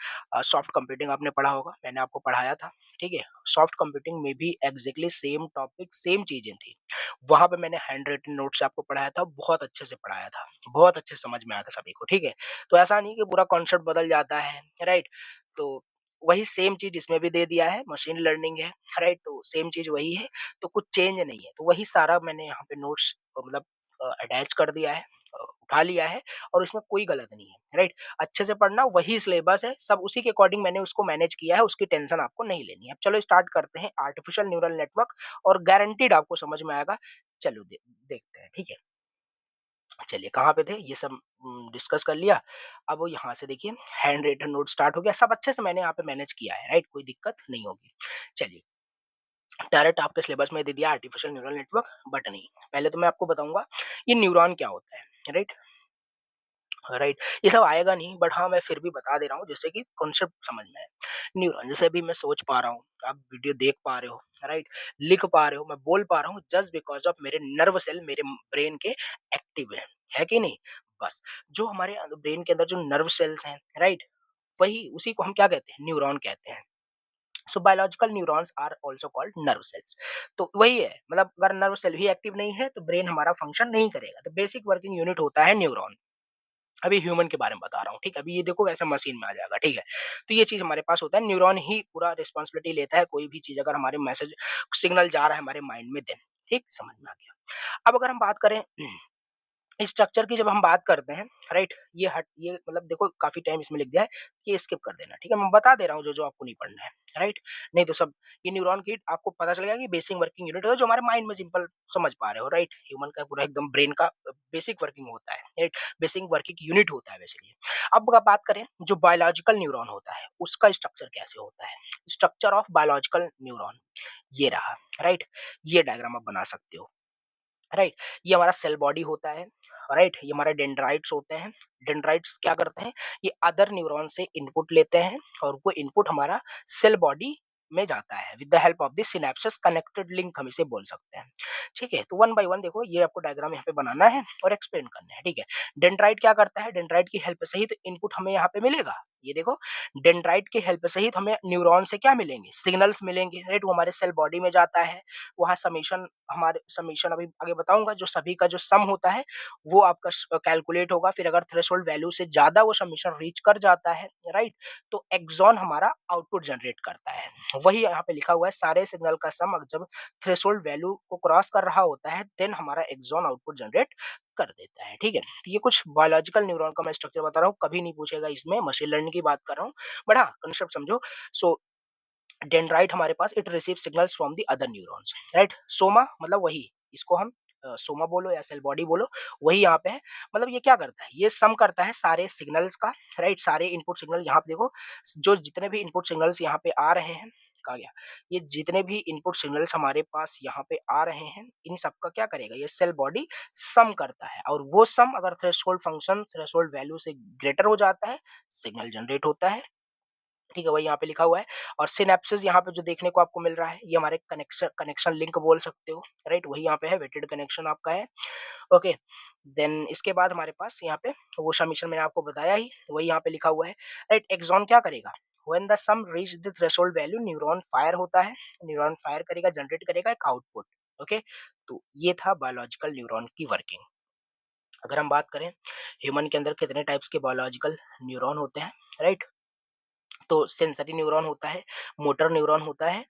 Speaker 1: सॉफ्ट कंप्यूटिंग आपने पढ़ा होगा, मैंने आपको पढ़ाया था, ठीक है? सॉफ्ट कंप्यूटिंग में भी एग्ज़ैक्टली सेम टॉपिक, सेम चीज़ें थी। वहाँ पे मैंने हैंड रिटन नोट से आपको पढ़ाया था, बहुत अच्छे से पढ़ाया था, बहुत अच्छे से समझ में आया था सभी को, ठीक है? तो ऐसा नहीं कि पूरा कॉन्सेप्ट बदल जाता है, राइट? तो वही सेम चीज़ इसमें भी दे दिया है, मशीन लर्निंग है, राइट? तो सेम चीज़ वही है, तो कुछ चेंज नहीं है। तो वही सारा मैंने यहाँ पे नोट्स मतलब अटैच कर दिया है, उठा लिया है, और इसमें कोई गलत नहीं है, राइट? अच्छे से पढ़ना, वही सिलेबस है, सब उसी के अकॉर्डिंग मैंने उसको मैनेज किया है, उसकी टेंशन आपको नहीं लेनी है। अब चलो स्टार्ट करते हैं आर्टिफिशियल न्यूरल नेटवर्क, और गारंटीड आपको समझ में आएगा। चलो देखते हैं, ठीक है? चलिए कहाँ पे थे? ये सब डिस्कस कर लिया। अब वो यहाँ से देखिए, हैंड रिटन नोट स्टार्ट हो गया, सब अच्छे से मैंने यहाँ पे मैनेज किया है, राइट? कोई दिक्कत नहीं होगी। चलिए, डायरेक्ट आपके सिलेबस में दे दिया आर्टिफिशियल न्यूरल नेटवर्क, बट नहीं। पहले तो मैं आपको बताऊँगा ये न्यूरॉन क्या होता है, राइट? राइट, ये सब आएगा नहीं, बट हाँ, मैं फिर भी बता दे रहा हूँ जिससे कि कॉन्सेप्ट समझ में आए। न्यूरॉन, जैसे अभी मैं सोच पा रहा हूँ, आप वीडियो देख पा रहे हो, राइट? लिख पा रहे हो, मैं बोल पा रहा हूँ, जस्ट बिकॉज़ ऑफ मेरे नर्व सेल मेरे ब्रेन के एक्टिव है कि नहीं? बस, जो हमारे ब्रेन के अंदर जो नर्व सेल्स हैं, राइट? वही, उसी को हम क्या कहते हैं? न्यूरॉन कहते हैं। So biological neurons are also called nerve cells. तो वही है, मतलब अगर नर्व सेल ही एक्टिव नहीं है, तो ब्रेन हमारा फंक्शन नहीं करेगा। तो बेसिक वर्किंग यूनिट होता है न्यूरॉन। अभी ह्यूमन के बारे में बता रहा हूँ, ठीक है? अभी ये देखो कैसे मशीन में आ जाएगा, ठीक है? तो ये चीज़ हमारे पास होता है, न्यूरॉन ही पूरा रिस्पॉन्सिबिलिटी लेता है, कोई भी चीज़ अगर हमारे मैसेज सिग्नल जा रहा है हमारे माइंड में, देन ठीक, समझ में आ गया। अब अगर हम बात करें स्ट्रक्चर की, जब हम बात करते हैं, राइट? ये मतलब देखो काफ़ी टाइम इसमें लिख दिया है, ये स्किप कर देना, ठीक है? मैं बता दे रहा हूँ जो-जो आपको नहीं पढ़ना है, राइट? नहीं तो सब, ये न्यूरॉन की आपको पता चल गया कि बेसिक वर्किंग यूनिट है, जो हमारे माइंड में सिंपल समझ पा रहे हो, राइट? ह्यूमन का पूरा एकदम ब्रेन का बेसिक वर्किंग होता है, राइट? बेसिक वर्किंग यूनिट होता है बेसिकली। अब अगर बात करें जो बायोलॉजिकल न्यूरॉन होता है, उसका स्ट्रक्चर कैसे होता है? स्ट्रक्चर ऑफ बायोलॉजिकल न्यूरॉन ये रहा, राइट? ये डायग्राम आप बना सकते हो। राइट, ये हमारा सेल बॉडी होता है, राइट? ये हमारे डेंड्राइट्स होते हैं। डेंड्राइट्स क्या करते हैं? ये अदर न्यूरॉन से इनपुट लेते हैं, और वो इनपुट हमारा सेल बॉडी में जाता है with the help of the synapses connected link, हम इसे बोल सकते हैं। ठीक है, तो वन बाय वन देखो, ये आपको डायग्राम यहाँ पे बनाना है और एक्सप्लेन करना है, ठीक है? डेंड्राइट क्या करता है? डेंड्राइट की हेल्प से ही तो इनपुट हमें यहाँ पे मिलेगा। ये देखो, डेंड्राइट की हेल्प से ही तो हमें न्यूरॉन से क्या मिलेंगे? सिग्नल्स मिलेंगे, राइट? वो हमारे सेल बॉडी में जाता है, वहाँ समेशन, हमारे समेशन अभी आगे बताऊँगा, जो सभी का जो सम होता है, वो आपका कैलकुलेट होगा। फिर अगर थ्रेशोल्ड वैल्यू से ज़्यादा वो समेशन रीच कर जाता है, राइट? तो एक्सॉन हमारा आउटपुट जनरेट करता है। वही यहाँ पे लिखा हुआ है, सारे सिग्नल का सम अगर जब थ्रेशोल्ड वैल्यू को क्रॉस कर रहा होता है, देन हमारा एक्सॉन आउटपुट जनरेट कर देता है, ठीक है? तो ये कुछ बायोलॉजिकल न्यूरॉन का मैं स्ट्रक्चर बता रहा हूँ, कभी नहीं पूछेगा इसमें, मशीन लर्निंग की बात कर रहा हूँ। बट हाँ, कांसेप्ट समझो। सो डेंड्राइट हमारे पास, it receive signals from the other neurons, right? Soma मतलब वही, इसको हम सोमा बोलो या सेल बॉडी बोलो, वही यहाँ पे है। मतलब ये क्या करता है? ये सम करता है सारे सिग्नल्स का, राइट? सारे इनपुट सिग्नल यहाँ पे देखो, जो जितने भी इनपुट सिग्नल्स यहाँ पे आ रहे हैं, कहा गया, ये जितने भी इनपुट सिग्नल्स हमारे पास यहाँ पे आ रहे हैं, इन सब का क्या करेगा? ये सेल बॉडी सम करता है, और वो सम अगर थ्रेशोल्ड फंक्शन, थ्रेशोल्ड वैल्यू से ग्रेटर हो जाता है, सिग्नल जनरेट होता है, ठीक है? वही यहाँ पे लिखा हुआ है। और सिनेप्सिस यहाँ पे जो देखने को आपको मिल रहा है, ये हमारे कनेक्शन कनेक्शन लिंक बोल सकते हो, राइट? वही यहाँ पे है, वेटेड कनेक्शन आपका है, ओके। देन इसके बाद हमारे पास यहाँ पे वो समीशन मैंने आपको बताया ही, वही यहाँ पे लिखा हुआ है, राइट? एक्सॉन क्या करेगा? When the sum reach the threshold value, neuron fire होता है, न्यूरॉन फायर करेगा, जनरेट करेगा एक आउटपुट, ओके। तो ये था बायोलॉजिकल न्यूरॉन की वर्किंग। अगर हम बात करें ह्यूमन के अंदर कितने टाइप्स के बायोलॉजिकल न्यूरॉन होते हैं, राइट? तो सेंसरी न्यूरॉन होता है, मोटर न्यूरॉन होता है,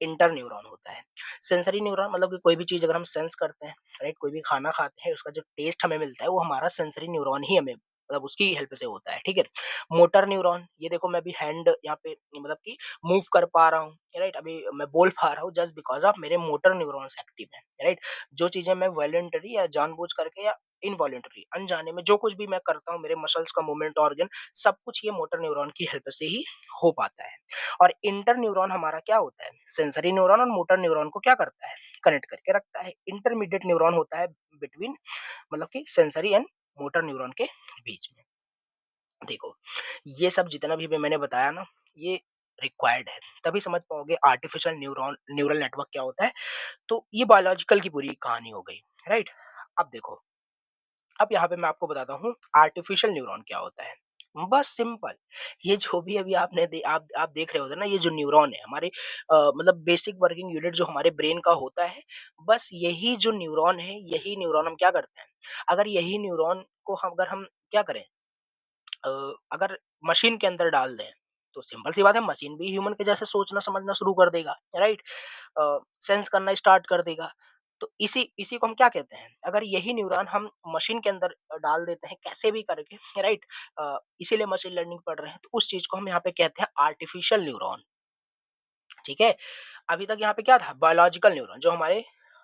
Speaker 1: इंटर न्यूरॉन होता है। सेंसरी न्यूरॉन मतलब कि कोई भी चीज़ अगर हम सेंस करते हैं, राइट? कोई भी खाना खाते हैं, उसका जो टेस्ट हमें मिलता है, वो हमारा सेंसरी न्यूरॉन ही हमें, मतलब उसकी हेल्प से होता है, ठीक है? मोटर न्यूरॉन, ये देखो मैं अभी हैंड यहाँ पे मतलब कि मूव कर पा रहा हूँ, राइट? अभी मैं बोल पा रहा हूँ जस्ट बिकॉज़ ऑफ मेरे मोटर न्यूरॉन्स एक्टिव हैं, राइट? जो चीज़ें मैं वॉलंटरी या जानबूझ करके या इनवॉलंटरी, अनजाने में जो कुछ भी मैं करता हूँ, मेरे मसल्स का मूवमेंट, ऑर्गन, सब कुछ ये मोटर न्यूरॉन की हेल्प से ही हो पाता है। और इंटर न्यूरॉन हमारा क्या होता है? सेंसरी न्यूरॉन और मोटर न्यूरॉन को क्या करता है? कनेक्ट करके रखता है। इंटरमीडिएट न्यूरॉन होता है बिटवीन, मतलब कि सेंसरी एंड मोटर न्यूरॉन के बीच में। देखो, ये सब जितना भी मैंने बताया ना, ये रिक्वायर्ड है, तभी समझ पाओगे आर्टिफिशियल न्यूरल नेटवर्क क्या होता है। तो ये बायोलॉजिकल की पूरी कहानी हो गई, राइट? अब देखो, अब यहाँ पे मैं आपको बताता हूँ आर्टिफिशियल न्यूरॉन क्या होता है। बस सिंपल, ये जो भी अभी आप देख रहे होते ना, ये जो न्यूरॉन है हमारे, मतलब बेसिक वर्किंग यूनिट जो हमारे ब्रेन का होता है, बस यही जो न्यूरॉन है, यही न्यूरॉन हम क्या करते हैं, अगर यही न्यूरॉन को अगर हम क्या करें, अ, अगर मशीन के अंदर डाल दें, तो सिंपल सी बात है, मशीन भी ह्यूमन के जैसे सोचना समझना शुरू कर देगा, राइट? सेंस करना स्टार्ट कर देगा। तो इसी इसी को हम क्या कहते हैं, अगर यही न्यूरॉन हम मशीन के अंदर डाल देते हैं कैसे भी करके, राइट? इसीलिए मशीन लर्निंग पढ़ रहे हैं, तो उस चीज को हम यहाँ पे कहते हैं आर्टिफिशियल न्यूरॉन। ठीक है? अभी तक यहाँ पे क्या था, बायोलॉजिकल न्यूरॉन जो हमारे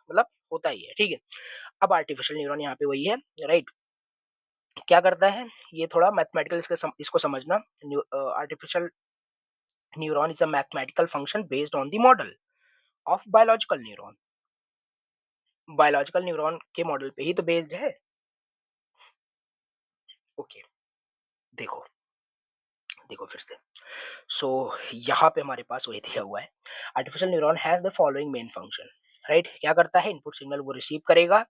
Speaker 1: मतलब होता ही है, ठीक है? अब आर्टिफिशियल न्यूरॉन यहाँ पे वही है, राइट? क्या करता है, ये थोड़ा मैथमेटिकल, इसको समझना। Artificial neuron is a mathematical function based on the model of biological neuron. Biological neuron के मॉडल पे ही तो बेस्ड है। ओके, देखो, देखो फिर से। सो यहाँ पे हमारे पास वही दिया हुआ है, artificial neuron has the following main function, right? क्या करता है, इनपुट सिग्नल वो रिसीव करेगा।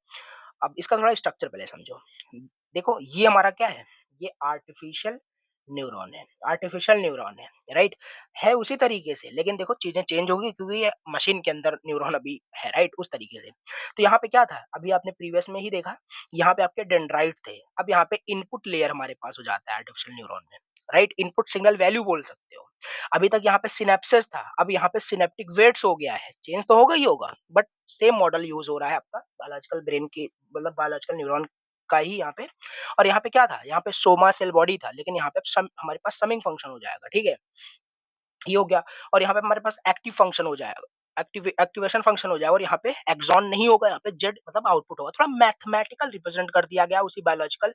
Speaker 1: अब इसका थोड़ा स्ट्रक्चर पहले समझो। देखो, ये हमारा क्या है, ये आर्टिफिशियल न्यूरॉन है, आर्टिफिशियल न्यूरॉन है, राइट? है उसी तरीके से, लेकिन देखो चीजें चेंज होगी क्योंकि ये मशीन के अंदर न्यूरॉन अभी है, राइट? उस तरीके से। तो यहाँ पे क्या था, अभी आपने प्रीवियस में ही देखा, यहाँ पे आपके डेंड्राइट थे, अब यहाँ पे इनपुट लेयर हमारे पास हो जाता है आर्टिफिशियल न्यूरॉन में, राइट? इनपुट सिग्नल वैल्यू बोल सकते हो। अभी तक यहाँ पे सिनेप्सिस था, अब यहाँ पे सिनेप्टिक वेट्स हो गया है, चेंज तो होगा ही होगा, बट सेम मॉडल यूज हो रहा है आपका बायोलॉजिकल ब्रेन की, मतलब बायोलॉजिकल न्यूरॉन का ही यहाँ पे। और यहाँ पे क्या था, यहाँ पे सोमा सेल बॉडी था, लेकिन यहाँ पे हमारे पास समिंग फंक्शन हो जाएगा, ठीक है? ये हो गया। और यहाँ पे हमारे पास एक्टिव फंक्शन हो जाएगा, एक्टिवेशन फंक्शन हो जाएगा, और यहाँ पे एक्सॉन नहीं होगा, यहाँ पे जेड मतलब आउटपुट होगा। थोड़ा मैथमेटिकल रिप्रेजेंट कर दिया गया उसी बायोलॉजिकल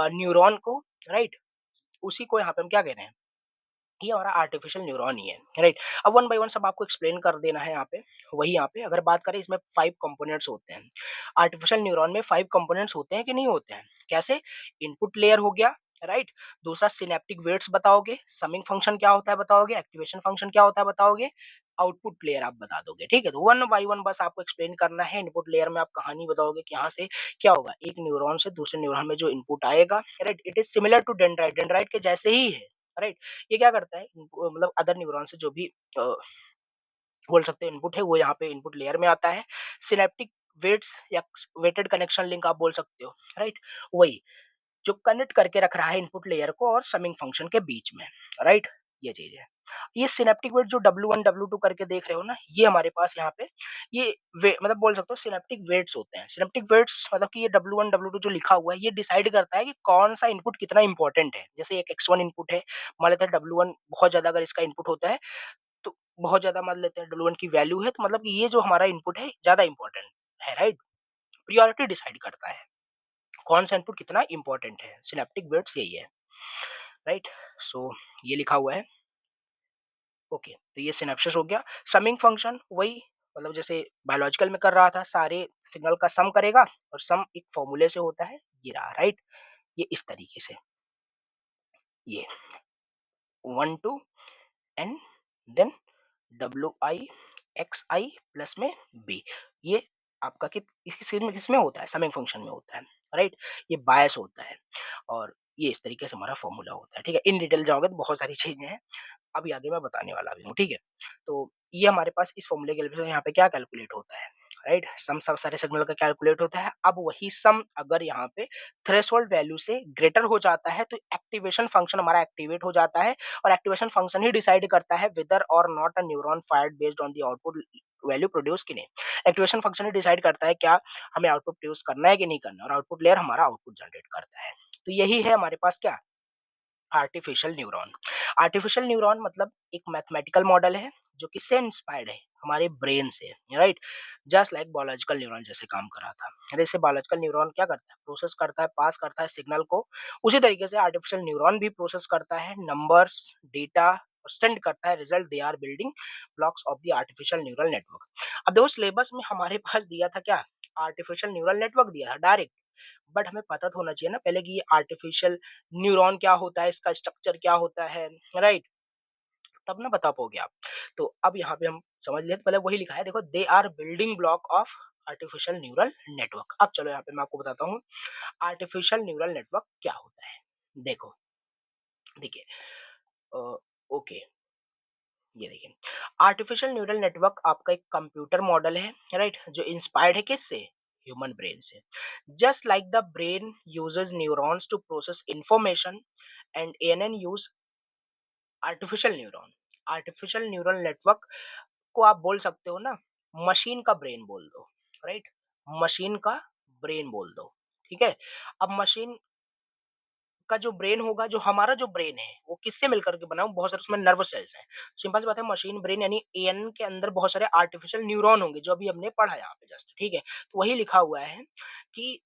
Speaker 1: न्यूरॉन को, राइट? उसी को यहाँ पे हम क्या कह रहे हैं, ये हमारा आर्टिफिशियल न्यूरॉन ही है, राइट? अब वन बाय वन सब आपको एक्सप्लेन कर देना है यहाँ पे। वही यहाँ पे अगर बात करें, इसमें 5 कंपोनेंट्स होते हैं। आर्टिफिशियल न्यूरॉन में 5 कंपोनेंट्स होते हैं कि नहीं होते हैं? कैसे? इनपुट लेयर हो गया, राइट? दूसरा सिनेप्टिक वेट्स बताओगे, समिंग फंक्शन क्या होता है बताओगे, एक्टिवेशन फंक्शन क्या होता है बताओगे, आउटपुट लेयर आप बता दोगे, ठीक है? तो वन बाय वन बस आपको एक्सप्लेन करना है। इनपुट लेयर में आप कहानी बताओगे कि यहाँ से क्या होगा, एक न्यूरॉन से दूसरे न्यूरॉन में जो इनपुट आएगा, right? It is similar to dendrite, dendrite के जैसे ही है, राइट? ये क्या करता है, मतलब अदर न्यूरॉन से जो भी बोल सकते हैं इनपुट है, वो यहाँ पे इनपुट लेयर में आता है। सिनेप्टिक वेट्स या वेटेड कनेक्शन लिंक आप बोल सकते हो, राइट? वही जो कनेक्ट करके रख रहा है इनपुट लेयर को और समिंग फंक्शन के बीच में, राइट? ये चीज है। ये सिनेप्टिक वेट जो W1 W2 करके देख रहे हो ना, ये हमारे पास यहाँ पे ये मतलब बोल सकते हो सिनेप्टिक वेट्स होते हैं। सिनेप्टिक वेट्स मतलब कि ये W1 W2 जो लिखा हुआ है, ये डिसाइड करता है कि कौन सा इनपुट कितना इंपॉर्टेंट है। जैसे एक X1 इनपुट है, मान लेते हैं W1 बहुत ज्यादा अगर इसका इनपुट होता है, तो बहुत ज़्यादा मान लेते हैं W1 की वैल्यू है, तो मतलब कि ये जो हमारा इनपुट है ज़्यादा इम्पोर्टेंट है, राइट? प्रायोरिटी डिसाइड करता है, कौन सा इनपुट कितना इम्पोर्टेंट है, सिनेप्टिक वेट्स यही है, राइट? सो ये लिखा हुआ है, ओके। तो ये सिनेप्सिस हो गया। समिंग फंक्शन वही, मतलब जैसे बायोलॉजिकल में कर रहा था, सारे सिग्नल का सम करेगा, और सम एक फॉर्मूले से होता है, ये रहा, राइट? ये इस तरीके से, ये 1 to N, then WI XI plus में B, ये आपका किसमें होता है, समिंग फंक्शन में होता है, राइट? ये बायस होता है, और ये इस तरीके से हमारा फॉर्मूला होता है, ठीक है? इन डिटेल जाओगे तो बहुत सारी चीजें हैं, अभी आगे मैं बताने वाला भी हूँ, ठीक है? तो ये हमारे पास इस फॉर्मूले के हेल्प से यहाँ पे क्या कैलकुलेट होता है, राइट? सम सब सारे सिग्नल का कैलकुलेट होता है। अब वही सम अगर यहाँ पे थ्रेशोल्ड वैल्यू से ग्रेटर हो जाता है, तो एक्टिवेशन फंक्शन हमारा एक्टिवेट हो जाता है, और एक्टिवेशन फंक्शन ही डिसाइड करता है वेदर और not a neuron fired based on the output value produce की नहीं। एक्टिवेशन फंक्शन ही डिसाइड करता है क्या हमें आउटपुट प्रोड्यूस करना है कि नहीं करना, और आउटपुट लेयर हमारा आउटपुट जनरेट करता है। तो यही है हमारे पास क्या, आर्टिफिशियल न्यूरॉन। आर्टिफिशियल न्यूरॉन मतलब एक मैथमेटिकल मॉडल है जो किससे इंस्पायर्ड है, हमारे ब्रेन से, right? Just like biological neuron जैसे काम कर रहा था। जैसे बायोलॉजिकल न्यूरॉन क्या करता है? प्रोसेस करता है, पास करता है सिग्नल को। उसी तरीके से आर्टिफिशियल न्यूरॉन भी प्रोसेस करता है नंबर्स, डेटा, सेंड करता है result. They are building blocks of the artificial neural network. अब देखो सिलेबस में हमारे पास दिया था क्या? आर्टिफिशियल न्यूरल नेटवर्क दिया था डायरेक्ट। बट हमें पता तो होना चाहिए ना पहले कि ये आर्टिफिशियल न्यूरॉन क्या होता है, इसका स्ट्रक्चर क्या होता है, राइट? तब ना बता पाओगे आप। तो अब यहाँ पे हम समझ लेते, पहले वही लिखा है देखो, they are building block of artificial neural network. अब चलो यहाँ पे मैं आपको बताता हूँ आर्टिफिशियल न्यूरल नेटवर्क क्या होता है। देखो, देखिए, अ, ओके, ये देखिए, आर्टिफिशियल न्यूरल नेटवर्क आपका एक कंप्यूटर मॉडल है, राइट? जो इंस्पायर्ड है किससे? ह्यूमन ब्रेन से। Just like the brain uses neurons to process information, and ANN use artificial neuron. Artificial neural network को आप बोल सकते हो ना, मशीन का ब्रेन बोल दो, राइट? मशीन का ब्रेन बोल दो, ठीक है? अब मशीन का जो ब्रेन होगा, जो हमारा जो ब्रेन है, वो किससे मिलकर के बना है? बहुत सारे उसमें नर्व सेल्स हैं। सिंपल सी बात है, मशीन ब्रेन यानी एएन के अंदर बहुत सारे आर्टिफिशियल न्यूरॉन होंगे, जो अभी हमने पढ़ा यहाँ पे जस्ट, ठीक है? तो वही लिखा हुआ है कि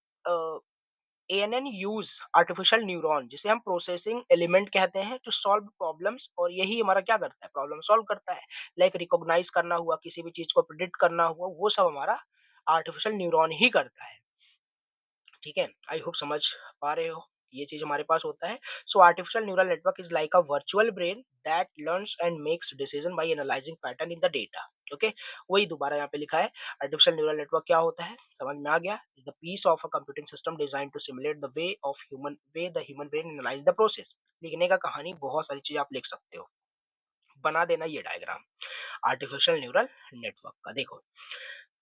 Speaker 1: एएनएन यूज आर्टिफिशियल न्यूरॉन, जिसे हम प्रोसेसिंग एलिमेंट कहते हैं, टू सॉल्व प्रॉब्लम्स। और यही हमारा क्या करता है? प्रॉब्लम सॉल्व करता है। लाइक रिकॉग्नाइज करना हुआ, किसी भी चीज को प्रिडिक्ट करना हुआ, वो सब हमारा आर्टिफिशियल न्यूरॉन ही करता है। ठीक है? आई होप समझ पा रहे हो, ये चीज हमारे पास होता है। So artificial neural network is like a virtual brain that learns and makes decisions by analysing pattern in the data. Okay, वही दोबारा यहाँ पे लिखा है। आर्टिफिशियल न्यूरल नेटवर्क क्या होता है, समझ में आ गया? The piece of a computing system design to simulate the way the human brain analyse the process. लिखने का कहानी बहुत सारी चीज आप लिख सकते हो, बना देना ये डायग्राम आर्टिफिशियल न्यूरल नेटवर्क का। देखो,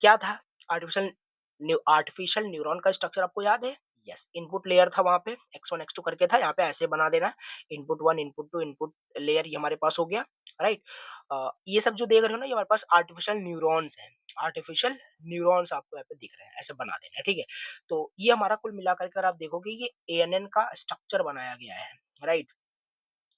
Speaker 1: क्या था आर्टिफिशियल न्यूरॉन का स्ट्रक्चर आपको याद है? यस, इनपुट लेयर था वहां पे, x1 x2 करके था, यहाँ पे ऐसे बना देना। Input one, input two, input layer, ये हमारे पास हो गया, राइट? ये सब जो देख रहे हो ना, ये हमारे पास आर्टिफिशियल न्यूरॉन्स हैं। आर्टिफिशियल न्यूरॉन्स आपको यहाँ पे दिख रहे हैं, ऐसे बना देना, ठीक है? तो ये हमारा कुल मिलाकर अगर आप देखोगे, ये एएनएन का स्ट्रक्चर बनाया गया है, राइट?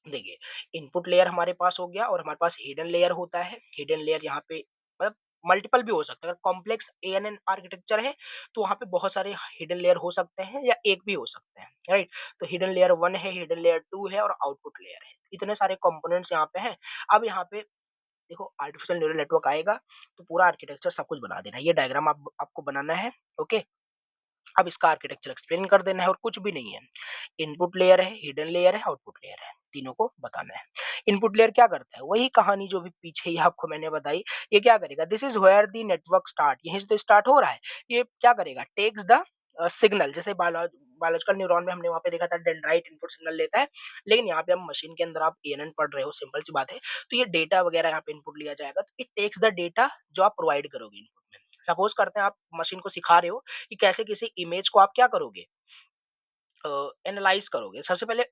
Speaker 1: देखिए, इनपुट लेयर हमारे पास हो गया, और हमारे पास हिडन लेयर होता है। हिडन लेयर यहाँ पे मतलब मल्टीपल भी हो सकता है। अगर कॉम्प्लेक्स एएनएन आर्किटेक्चर है, तो वहाँ पे बहुत सारे हिडन लेयर हो सकते हैं, या एक भी हो सकते हैं, राइट? तो हिडन लेयर 1 है, हिडन लेयर 2 है, और आउटपुट लेयर है। इतने सारे कंपोनेंट्स यहाँ पे हैं। अब यहाँ पे देखो, आर्टिफिशियल न्यूरल नेटवर्क आएगा, तो पूरा आर्किटेक्चर सब कुछ बना देना है। ये डायग्राम आपको बनाना है, ओके? अब इसका आर्किटेक्चर एक्सप्लेन कर देना है, और कुछ भी नहीं है। इनपुट लेयर है, हिडन लेयर है, आउटपुट लेयर है, तीनों को बताना है। इनपुट लेयर क्या करता है? वही कहानी जो भी पीछे ही आपको मैंने बताई। ये क्या करेगा? This is where the network start, यहीं से तो स्टार्ट हो रहा है। ये क्या करेगा? Takes the signal. जैसे बायोलॉजिकल न्यूरॉन में हमने वहां पे देखा था, डेंड्राइट इनपुट सिग्नल लेता है। लेकिन यहाँ पे हम मशीन के अंदर आप एएनएन पढ़ रहे हो, सिंपल सी बात है। तो ये डेटा वगैरह यहाँ पे इनपुट लिया जाएगा, तो इट टेक्स द डेटा जो आप प्रोवाइड करोगे इनपुट में। सपोज करते हैं आप मशीन को सिखा रहे हो कि कैसे किसी इमेज को आप क्या करोगे, एनालाइज करोगे। सबसे पहले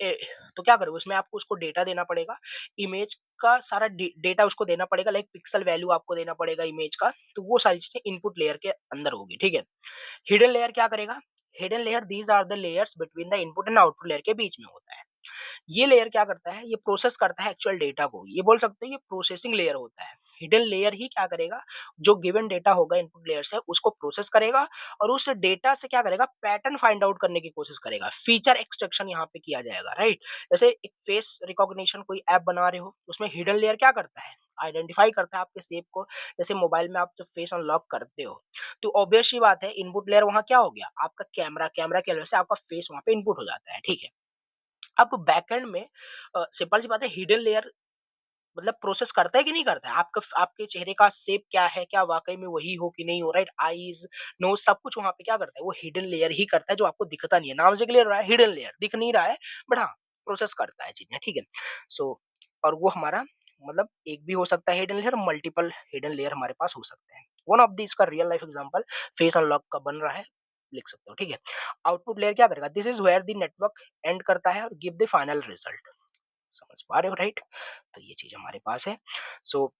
Speaker 1: तो क्या करोगे, उसमें आपको उसको डेटा देना पड़ेगा, इमेज का सारा डेटा उसको देना पड़ेगा, लाइक पिक्सल वैल्यू आपको देना पड़ेगा इमेज का। तो वो सारी चीजें इनपुट लेयर के अंदर होगी, ठीक है? हिडन लेयर क्या करेगा? Hidden layer, these are the layers between the input and output layer के बीच में होता है। ये लेयर क्या करता है? ये प्रोसेस करता है एक्चुअल डेटा को। ये बोल सकते हैं ये प्रोसेसिंग लेयर होता है। हिडन लेयर ही क्या करेगा? जो गिवन डेटा होगा इनपुट लेयर से, उसको प्रोसेस करेगा, और उस डेटा से क्या करेगा? पैटर्न फाइंड आउट करने की कोशिश करेगा। फीचर एक्सट्रैक्शन यहाँ पे किया जाएगा, राइट? जैसे एक फेस रिकॉग्निशन कोई ऐप बना रहे हो, उसमें हिडन लेयर क्या करता है? आइडेंटिफाई करता है आपके शेप को। जैसे मोबाइल में आप जब फेस अनलॉक करते हो, तो ऑब्वियस सी बात है, इनपुट लेयर वहां क्या हो गया? आपका कैमरा, कैमरा की वजह से आपका फेस वहां पे इनपुट हो जाता है, ठीक है? अब बैकएंड में सिंपल सी बात है, हिडन लेयर मतलब प्रोसेस करता है कि नहीं करता है? आपका आपके चेहरे का शेप क्या है, क्या वाकई में वही हो कि नहीं हो, राइट? आईज, नोज, सब कुछ वहां पे क्या करता है? वो हिडन लेयर ही करता है, जो आपको दिखता नहीं है। नाम से क्लियर रहा है, हिडन लेयर दिख नहीं रहा है, बट हाँ, प्रोसेस करता है चीजें, ठीक है? सो और वो हमारा मतलब एक भी हो सकता है hidden layer, multiple hidden layer हमारे पास हो सकते हैं। वन ऑफ दी इसका real life example face unlock का बन रहा है, लिख सकते हो, ठीक है? आउटपुट लेयर क्या करेगा? This is where the network end करता है और गिव द फाइनल रिजल्ट। समझ पा रहे हो, राइट? तो ये चीज हमारे पास है। सो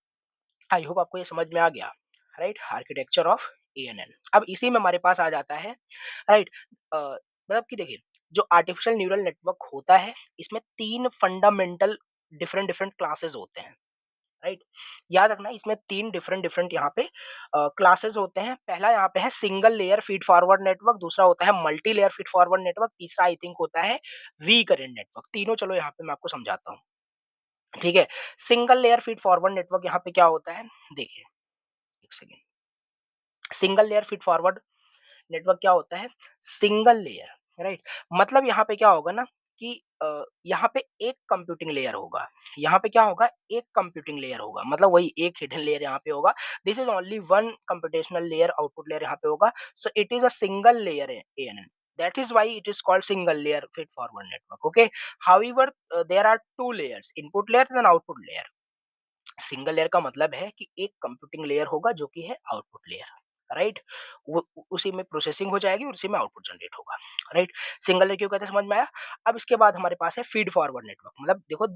Speaker 1: आई होप आपको ये समझ में आ गया, राइट? Architecture of ANN. अब इसी में हमारे पास आ जाता है, राइट? मतलब कि देखिए, जो आर्टिफिशियल न्यूरल नेटवर्क होता है, इसमें तीन फंडामेंटल डिफरेंट डिफरेंट क्लासेस होते हैं, राइट? याद रखना इसमें 3 डिफरेंट डिफरेंट यहाँ पे क्लासेस होते हैं। पहला यहाँ पे है single layer feed forward network, दूसरा होता है multi layer feed forward network, तीसरा आई थिंक होता है रिकरेंट नेटवर्क। तीनों चलो यहाँ पे मैं आपको समझाता हूँ। ठीक है? Single layer feed forward network यहाँ पे क्या होता है? देखिए, 1 second. Single layer feed forward network क्या होता है? Single layer, right? मतलब यहाँ पे क्या होगा ना कि यहाँ पे एक कंप्यूटिंग लेयर होगा। यहाँ पे क्या होगा? एक कंप्यूटिंग लेयर होगा। मतलब वही एक हिडन लेयर यहाँ पे होगा। This is only one computational layer, output layer यहाँ पे होगा। So it is a single layer ANN. That is why it is called single layer feed forward network. Okay. However, there are two layers, input layer and output layer. Single layer का मतलब है कि एक computing layer होगा जो कि है output layer, right? वो उसी में प्रोसेसिंग हो जाएगी और उसी में आउटपुट जनरेट होगा, राइट? सिंगल लेयर क्यों कहते हैं समझ में आया? अब इसके बाद हमारे पास है फीड फॉरवर्ड नेटवर्क। मतलब देखो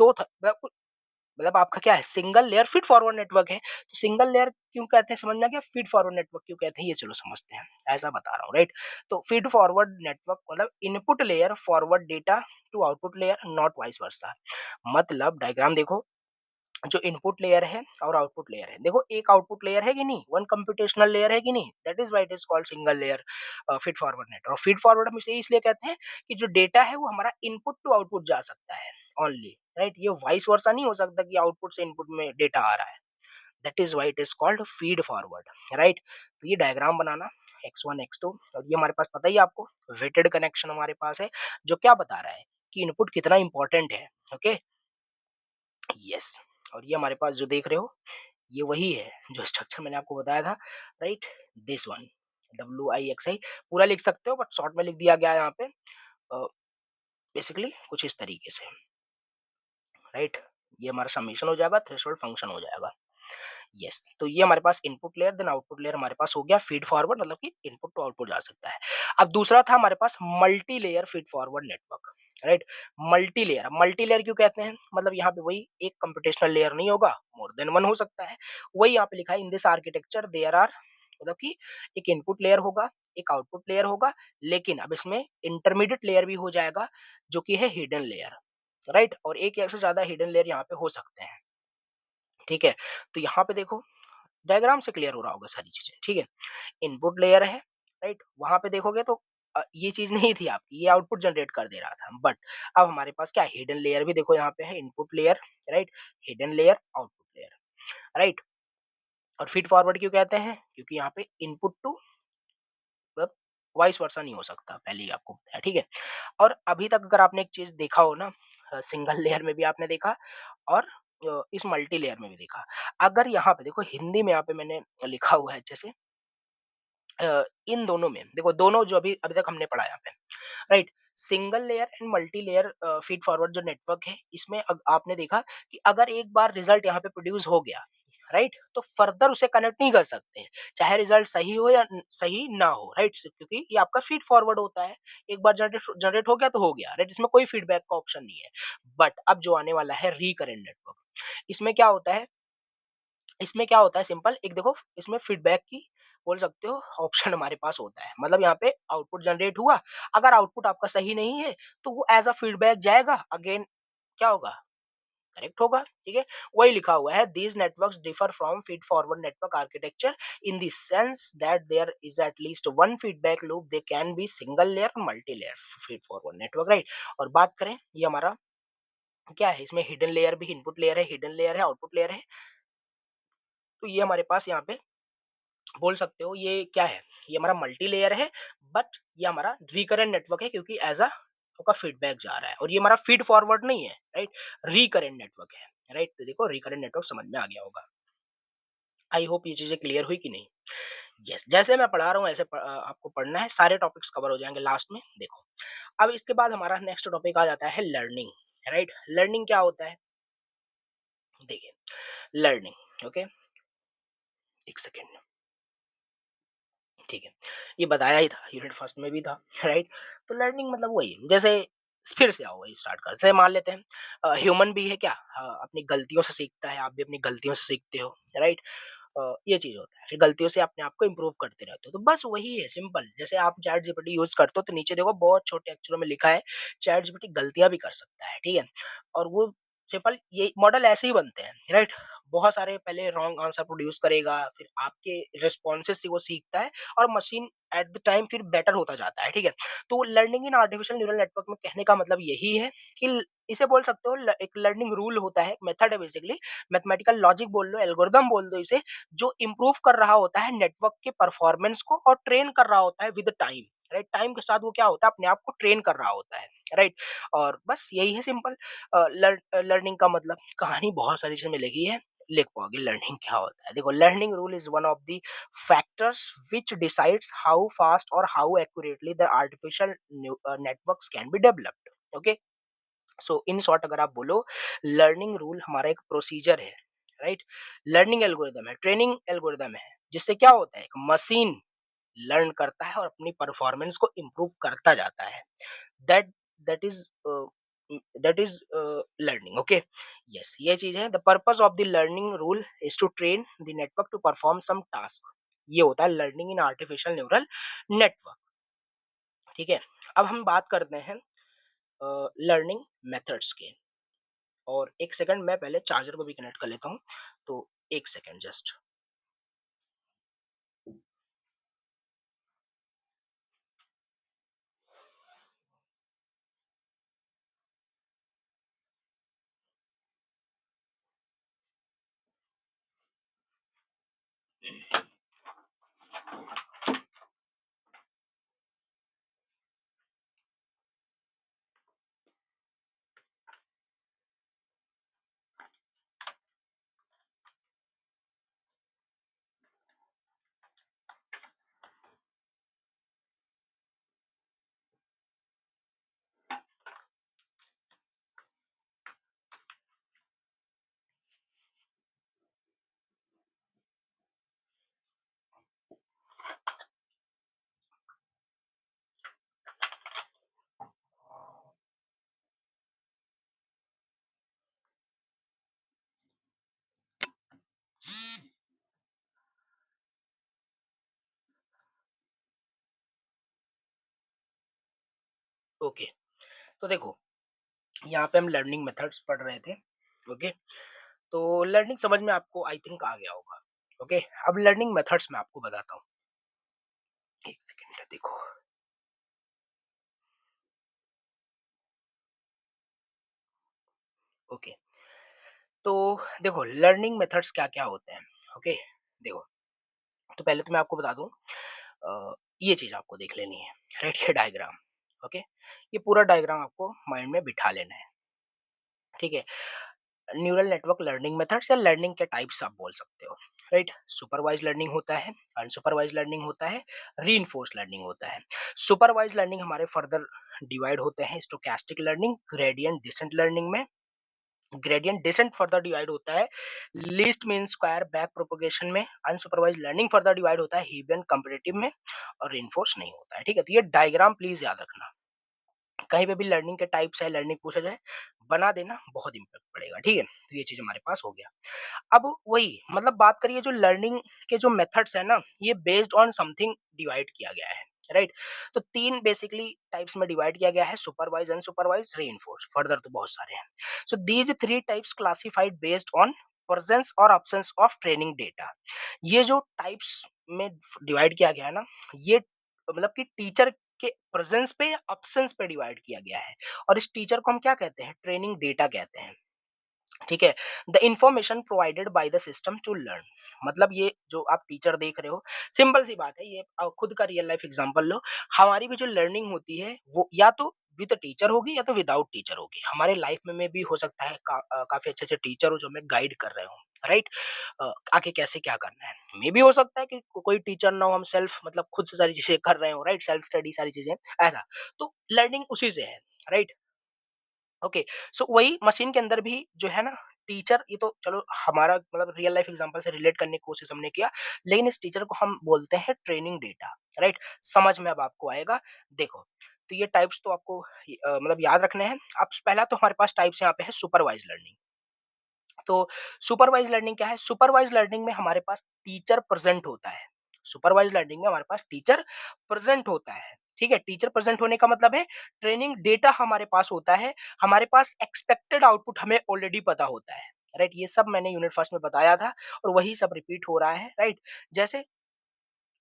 Speaker 1: मतलब आपका क्या है? Single layer feed forward network है। तो सिंगल लेयर क्यों कहते हैं समझ में आ गया? फीड फॉरवर्ड नेटवर्क क्यों कहते हैं ये चलो समझते हैं। ऐसा बता रहा हूँ, राइट? तो फीड फॉरवर्ड नेटवर्क मतलब input layer forward data to output layer, not vice versa. मतलब डायग्राम देखो, जो इनपुट लेयर है और आउटपुट लेयर है, देखो एक आउटपुट लेयर है कि नहीं, वन कंप्यूटेशनल लेयर है कि नहीं, that is why it is called single layer feed forward network. Feed forward हम इसे इसलिए कहते हैं कि जो डेटा है वो हमारा इनपुट टू आउटपुट जा सकता है ओनली, राइट? ये वाइस वर्सा नहीं हो सकता कि आउटपुट से इनपुट में डेटा आ रहा है। That is why it is called feed forward, right? तो ये डायग्राम बनाना x1 x2, और ये हमारे पास पता ही है आपको, वेटेड कनेक्शन हमारे पास है जो क्या बता रहा है कि इनपुट कितना इंपॉर्टेंट है। Okay, yes. और ये हमारे पास जो देख रहे हो, ये वही है जो स्ट्रक्चर मैंने आपको बताया था, राइट? दिस वन, WIXI पूरा लिख सकते हो बट शॉर्ट में लिख दिया गया है यहाँ पे। बेसिकली कुछ इस तरीके से, राइट? ये हमारा समेशन हो जाएगा, थ्रेशोल्ड फंक्शन हो जाएगा। यस, तो ये हमारे पास input layer then output layer हमारे पास हो गया। फीड फॉरवर्ड मतलब कि इनपुट टू आउटपुट जा सकता है। अब दूसरा था हमारे पास multi layer feed forward network, right? Multi layer क्यों कहते हैं? मतलब यहाँ पे वही एक कंप्यूटेशनल लेयर नहीं होगा, मोर देन वन हो सकता है। वही यहाँ पे लिखा है, in this architecture there are, मतलब कि एक इनपुट लेयर होगा, एक आउटपुट लेयर होगा, लेकिन अब इसमें इंटरमीडिएट लेयर भी हो जाएगा जो कि है हिडन लेयर, राइट? और एक या से ज्यादा हिडन लेयर यहाँ पे हो सकते हैं। ठीक है? तो यहाँ पे देखो, डायग्राम से क्लियर हो रहा होगा सारी चीजें, ठीक है? इनपुट लेयर है, राइट? वहां पे देखोगे तो ये चीज नहीं थी आपकी, ये आउटपुट जनरेट कर दे रहा था, बट अब हमारे पास क्या हिडन लेयर भी देखो यहाँ पे है, input layer, right? Hidden layer, output layer, right? और फीड फॉरवर्ड क्यों कहते हैं? क्योंकि यहाँ पे इनपुट टू, मतलब वाइस वर्सा नहीं हो सकता, पहले ही आपको बताया, ठीक है? और अभी तक अगर आपने एक चीज देखा हो ना, सिंगल लेयर में भी आपने देखा और इस मल्टी लेयर में भी देखा। अगर यहाँ पे देखो हिंदी में यहाँ पे मैंने लिखा हुआ है जैसे, इन दोनों में देखो, दोनों जो अभी अभी तक हमने पढ़ा यहाँ पे, right? Single layer and multi layer feed forward जो नेटवर्क है, इसमें आपने देखा कि अगर एक बार रिजल्ट यहाँ पे प्रोड्यूस हो गया, राइट, तो फर्दर उसे कनेक्ट नहीं कर सकते हैं, चाहे रिजल्ट सही हो या सही ना हो, राइट? क्योंकि ये आपका फीड फॉरवर्ड होता है, एक बार जनरेट जनरेट हो गया तो हो गया, राइट? इसमें कोई फीडबैक का ऑप्शन नहीं है। बट अब जो आने वाला है रिकरेंट नेटवर्क, इसमें क्या होता है? इसमें क्या होता है सिंपल, एक देखो, इसमें फीडबैक की बोल सकते हो ऑप्शन हमारे पास होता है। मतलब यहाँ पे आउटपुट जनरेट हुआ, अगर आउटपुट आपका सही नहीं है तो वो एज अ फीडबैक जाएगा, अगेन क्या होगा? करेक्ट होगा, ठीक है? वही लिखा हुआ है, these networks differ from feed forward network architecture in the sense that there is at least one feedback loop, they can be single layer, multi layer feed forward network, right? और बात करें, ये हमारा क्या है, इसमें हिडन लेयर भी, input layer है, हिडन लेयर है, आउटपुट लेयर है। तो ये हमारे पास यहाँ पे बोल सकते हो ये क्या है, ये हमारा मल्टी लेयर है, बट ये हमारा रिकरेंट नेटवर्क है क्योंकि एज अ आपका फीडबैक जा रहा है, और ये हमारा फीड फॉरवर्ड नहीं है, राइट? रिकरेंट नेटवर्क है, राइट? तो देखो रिकरेंट नेटवर्क समझ में आ गया होगा। आई होप ये चीजें क्लियर हुई कि नहीं? यस, जैसे मैं पढ़ा रहा हूँ ऐसे आपको पढ़ना है, सारे टॉपिक्स कवर हो जाएंगे लास्ट में, देखो। अब इसके बाद हमारा नेक्स्ट टॉपिक आ जाता है लर्निंग, राइट? लर्निंग क्या होता है? देखिए, लर्निंग, ओके, एक सेकेंड, ठीक है? ये बताया ही था, यूनिट फर्स्ट में भी था, राइट? तो लर्निंग मतलब वही, जैसे फिर से आओ, वही स्टार्ट करते हैं, मान लेते हैं ह्यूमन भी है क्या, अपनी गलतियों से सीखता है, आप भी अपनी गलतियों से सीखते हो, राइट? ये चीज होता है, फिर गलतियों से अपने आप को इम्प्रूव करते रहते हो, तो बस वही है, सिंपल। जैसे आप चैट जीपीटी यूज करते हो तो नीचे देखो बहुत छोटे अक्षरों में लिखा है, चैट जीपीटी गलतियां भी कर सकता है, ठीक है? और वो सिंपल ये मॉडल ऐसे ही बनते हैं, राइट? बहुत सारे पहले रॉन्ग आंसर प्रोड्यूस करेगा, फिर आपके रिस्पॉन्सेस से वो सीखता है और मशीन एट द टाइम फिर बेटर होता जाता है, ठीक है? तो learning in artificial neural network में कहने का मतलब यही है कि इसे बोल सकते हो एक लर्निंग रूल होता है, मेथड है बेसिकली, मैथमेटिकल लॉजिक बोल लो, एल्गोरिदम बोल दो इसे, जो इम्प्रूव कर रहा होता है नेटवर्क के परफॉर्मेंस को और ट्रेन कर रहा होता है विद टाइम, राइट? टाइम के साथ वो क्या होता है, अपने आप को ट्रेन कर रहा होता है, राइट? और बस यही है सिंपल लर्निंग का मतलब। कहानी बहुत सारी इसमें लगी है, लिख पाओगे लर्निंग क्या होता है। देखो, learning rule is one of the factors which decides how fast or how accurately the artificial networks can be developed. Okay, so in short अगर आप बोलो, लर्निंग रूल हमारा एक प्रोसीजर है, राइट? लर्निंग एल्गोरिदम है, ट्रेनिंग एल्गोरिदम है, जिससे क्या होता है, एक मशीन लर्न करता है और अपनी परफॉर्मेंस को इम्प्रूव करता जाता है। That that is that is learning. Okay, yes, ये चीज है। The purpose of the learning rule is to train the network to perform some task. ये होता है learning in artificial neural network, ठीक है? अब हम बात करते हैं लर्निंग मेथड्स के। और एक सेकंड, मैं पहले चार्जर को भी कनेक्ट कर लेता हूँ, तो एक सेकंड जस्ट। ओके, तो देखो, यहाँ पे हम लर्निंग मेथड्स पढ़ रहे थे। ओके, तो लर्निंग समझ में आपको आई थिंक आ गया होगा। ओके, अब लर्निंग मेथड्स मैं आपको बताता हूँ। एक सेकंड, देखो। ओके, तो देखो, लर्निंग मेथड्स क्या क्या होते हैं। ओके, देखो, तो पहले तो मैं आपको बता दूं, ये चीज आपको देख लेनी है, राइट? ये डायग्राम। ओके, ये पूरा डायग्राम आपको माइंड में बिठा लेना है, ठीक है? न्यूरल नेटवर्क लर्निंग मेथड्स या लर्निंग के टाइप्स आप बोल सकते हो, राइट? सुपरवाइज लर्निंग होता है, अनसुपरवाइज लर्निंग होता है, रीइंफोर्स लर्निंग होता है। सुपरवाइज लर्निंग हमारे फर्दर डिवाइड होते हैं stochastic learning, gradient descent learning में। ग्रेडियंट डिसेंट फर्दर डिवाइड होता है least mean square back propagation में। अनसुपरवाइज लर्निंग फर्दर डिवाइड होता है हेबियन कंपैरेटिव में। और रीइंफोर्स नहीं होता है, ठीक है? तो ये डायग्राम प्लीज याद रखना। कहीं पे भी लर्निंग के टाइप्स है, लर्निंग पूछा जाए, बना देना, बहुत इम्पैक्ट पड़ेगा, ठीक है? तो ये चीज हमारे पास हो गया। अब वही मतलब बात करिए, जो लर्निंग के जो मेथड्स है ना, ये बेस्ड ऑन समथिंग डिवाइड किया गया है, राइट? तो तीन बेसिकली टाइप्स में डिवाइड किया गया है, सुपरवाइज, अनसुपरवाइज, रीइंफोर्स। फर्दर तो बहुत सारे हैं। So these three types classified based on presence और absence ऑफ ट्रेनिंग डेटा। ये जो टाइप्स में डिवाइड किया गया है ना, ये मतलब कि टीचर के प्रेजेंस पे या absence पे डिवाइड किया गया है। और इस टीचर को हम क्या कहते हैं? ट्रेनिंग डेटा कहते हैं, ठीक है? The information provided by the system to learn. मतलब ये जो आप टीचर देख रहे हो, सिंपल सी बात है, ये खुद का रियल लाइफ एग्जांपल लो। हमारी भी जो लर्निंग होती है, वो या तो विद टीचर होगी या तो विदाउट टीचर होगी। हमारे लाइफ में भी हो सकता है काफी अच्छे अच्छे टीचर हो जो हमें गाइड कर रहे हो, राइट? आगे कैसे क्या करना है। मे भी हो सकता है कि कोई टीचर ना हो, हम सेल्फ मतलब खुद से सारी चीजें कर रहे हो, राइट? सेल्फ स्टडी सारी चीजें, ऐसा। तो लर्निंग उसी से है, राइट? ओके, सो वही मशीन के अंदर भी जो है ना, टीचर, ये तो चलो हमारा मतलब रियल लाइफ एग्जांपल से रिलेट करने की कोशिश हमने किया, लेकिन इस टीचर को हम बोलते हैं ट्रेनिंग डेटा, राइट? समझ में अब आपको आएगा। देखो, तो ये टाइप्स तो आपको मतलब याद रखने हैं। अब पहला तो हमारे पास टाइप्स यहाँ पे है सुपरवाइज लर्निंग। तो सुपरवाइज लर्निंग क्या है? सुपरवाइज लर्निंग में हमारे पास टीचर प्रेजेंट होता है। सुपरवाइज लर्निंग में हमारे पास टीचर प्रेजेंट होता है, ठीक है? टीचर प्रेजेंट होने का मतलब है ट्रेनिंग डेटा हमारे पास होता है, हमारे पास एक्सपेक्टेड आउटपुट हमें ऑलरेडी पता होता है, राइट? ये सब मैंने यूनिट फर्स्ट में बताया था और वही सब रिपीट हो रहा है, राइट? जैसे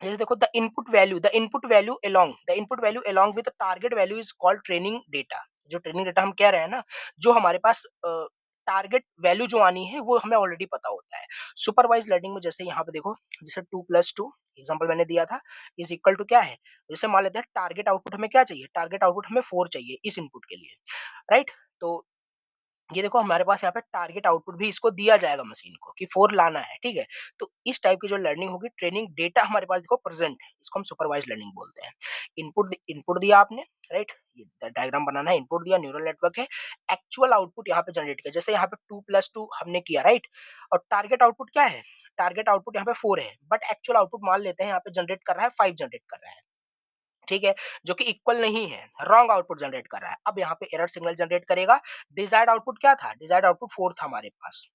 Speaker 1: जैसे देखो the input value along with target value is called training data. जो ट्रेनिंग डेटा हम कह रहे हैं ना, जो हमारे पास टारगेट वैल्यू जो आनी है वो हमें ऑलरेडी पता होता है। सुपरवाइज लर्निंग में जैसे यहाँ पे देखो, जैसे 2+2 एग्जांपल मैंने दिया था इज इक्वल टू क्या है, जैसे मान लेते हैं टारगेट आउटपुट हमें क्या चाहिए, टारगेट आउटपुट हमें 4 चाहिए इस इनपुट के लिए, राइट? तो ये देखो हमारे पास यहाँ पे टारगेट आउटपुट भी इसको दिया जाएगा मशीन को कि 4 लाना है, ठीक है? तो इस टाइप की जो लर्निंग होगी, ट्रेनिंग डेटा हमारे पास देखो प्रेज़ेंट है, इसको हम सुपरवाइज़्ड लर्निंग बोलते हैं। इनपुट दिया आपने, राइट? ये डायग्राम बनाना है, इनपुट दिया, न्यूरल नेटवर्क है, एक्चुअल आउटपुट यहाँ पे जनरेट किया। जैसे यहाँ पे 2+2 हमने किया, राइट? और टारगेट आउटपुट क्या है? टारगेट आउटपुट यहाँ पे 4 है, बट एक्चुअल आउटपुट मान लेते हैं यहाँ पे जनरेट कर रहा है 5 जनरेट कर रहा है। ठीक है? जो कि इक्वल नहीं है, रॉन्ग आउटपुट जनरेट कर रहा है। अब यहाँ पे एरर सिग्नल जनरेट करेगा। डिजायर्ड आउटपुट क्या था? डिजायर्ड आउटपुट 4 था हमारे पास,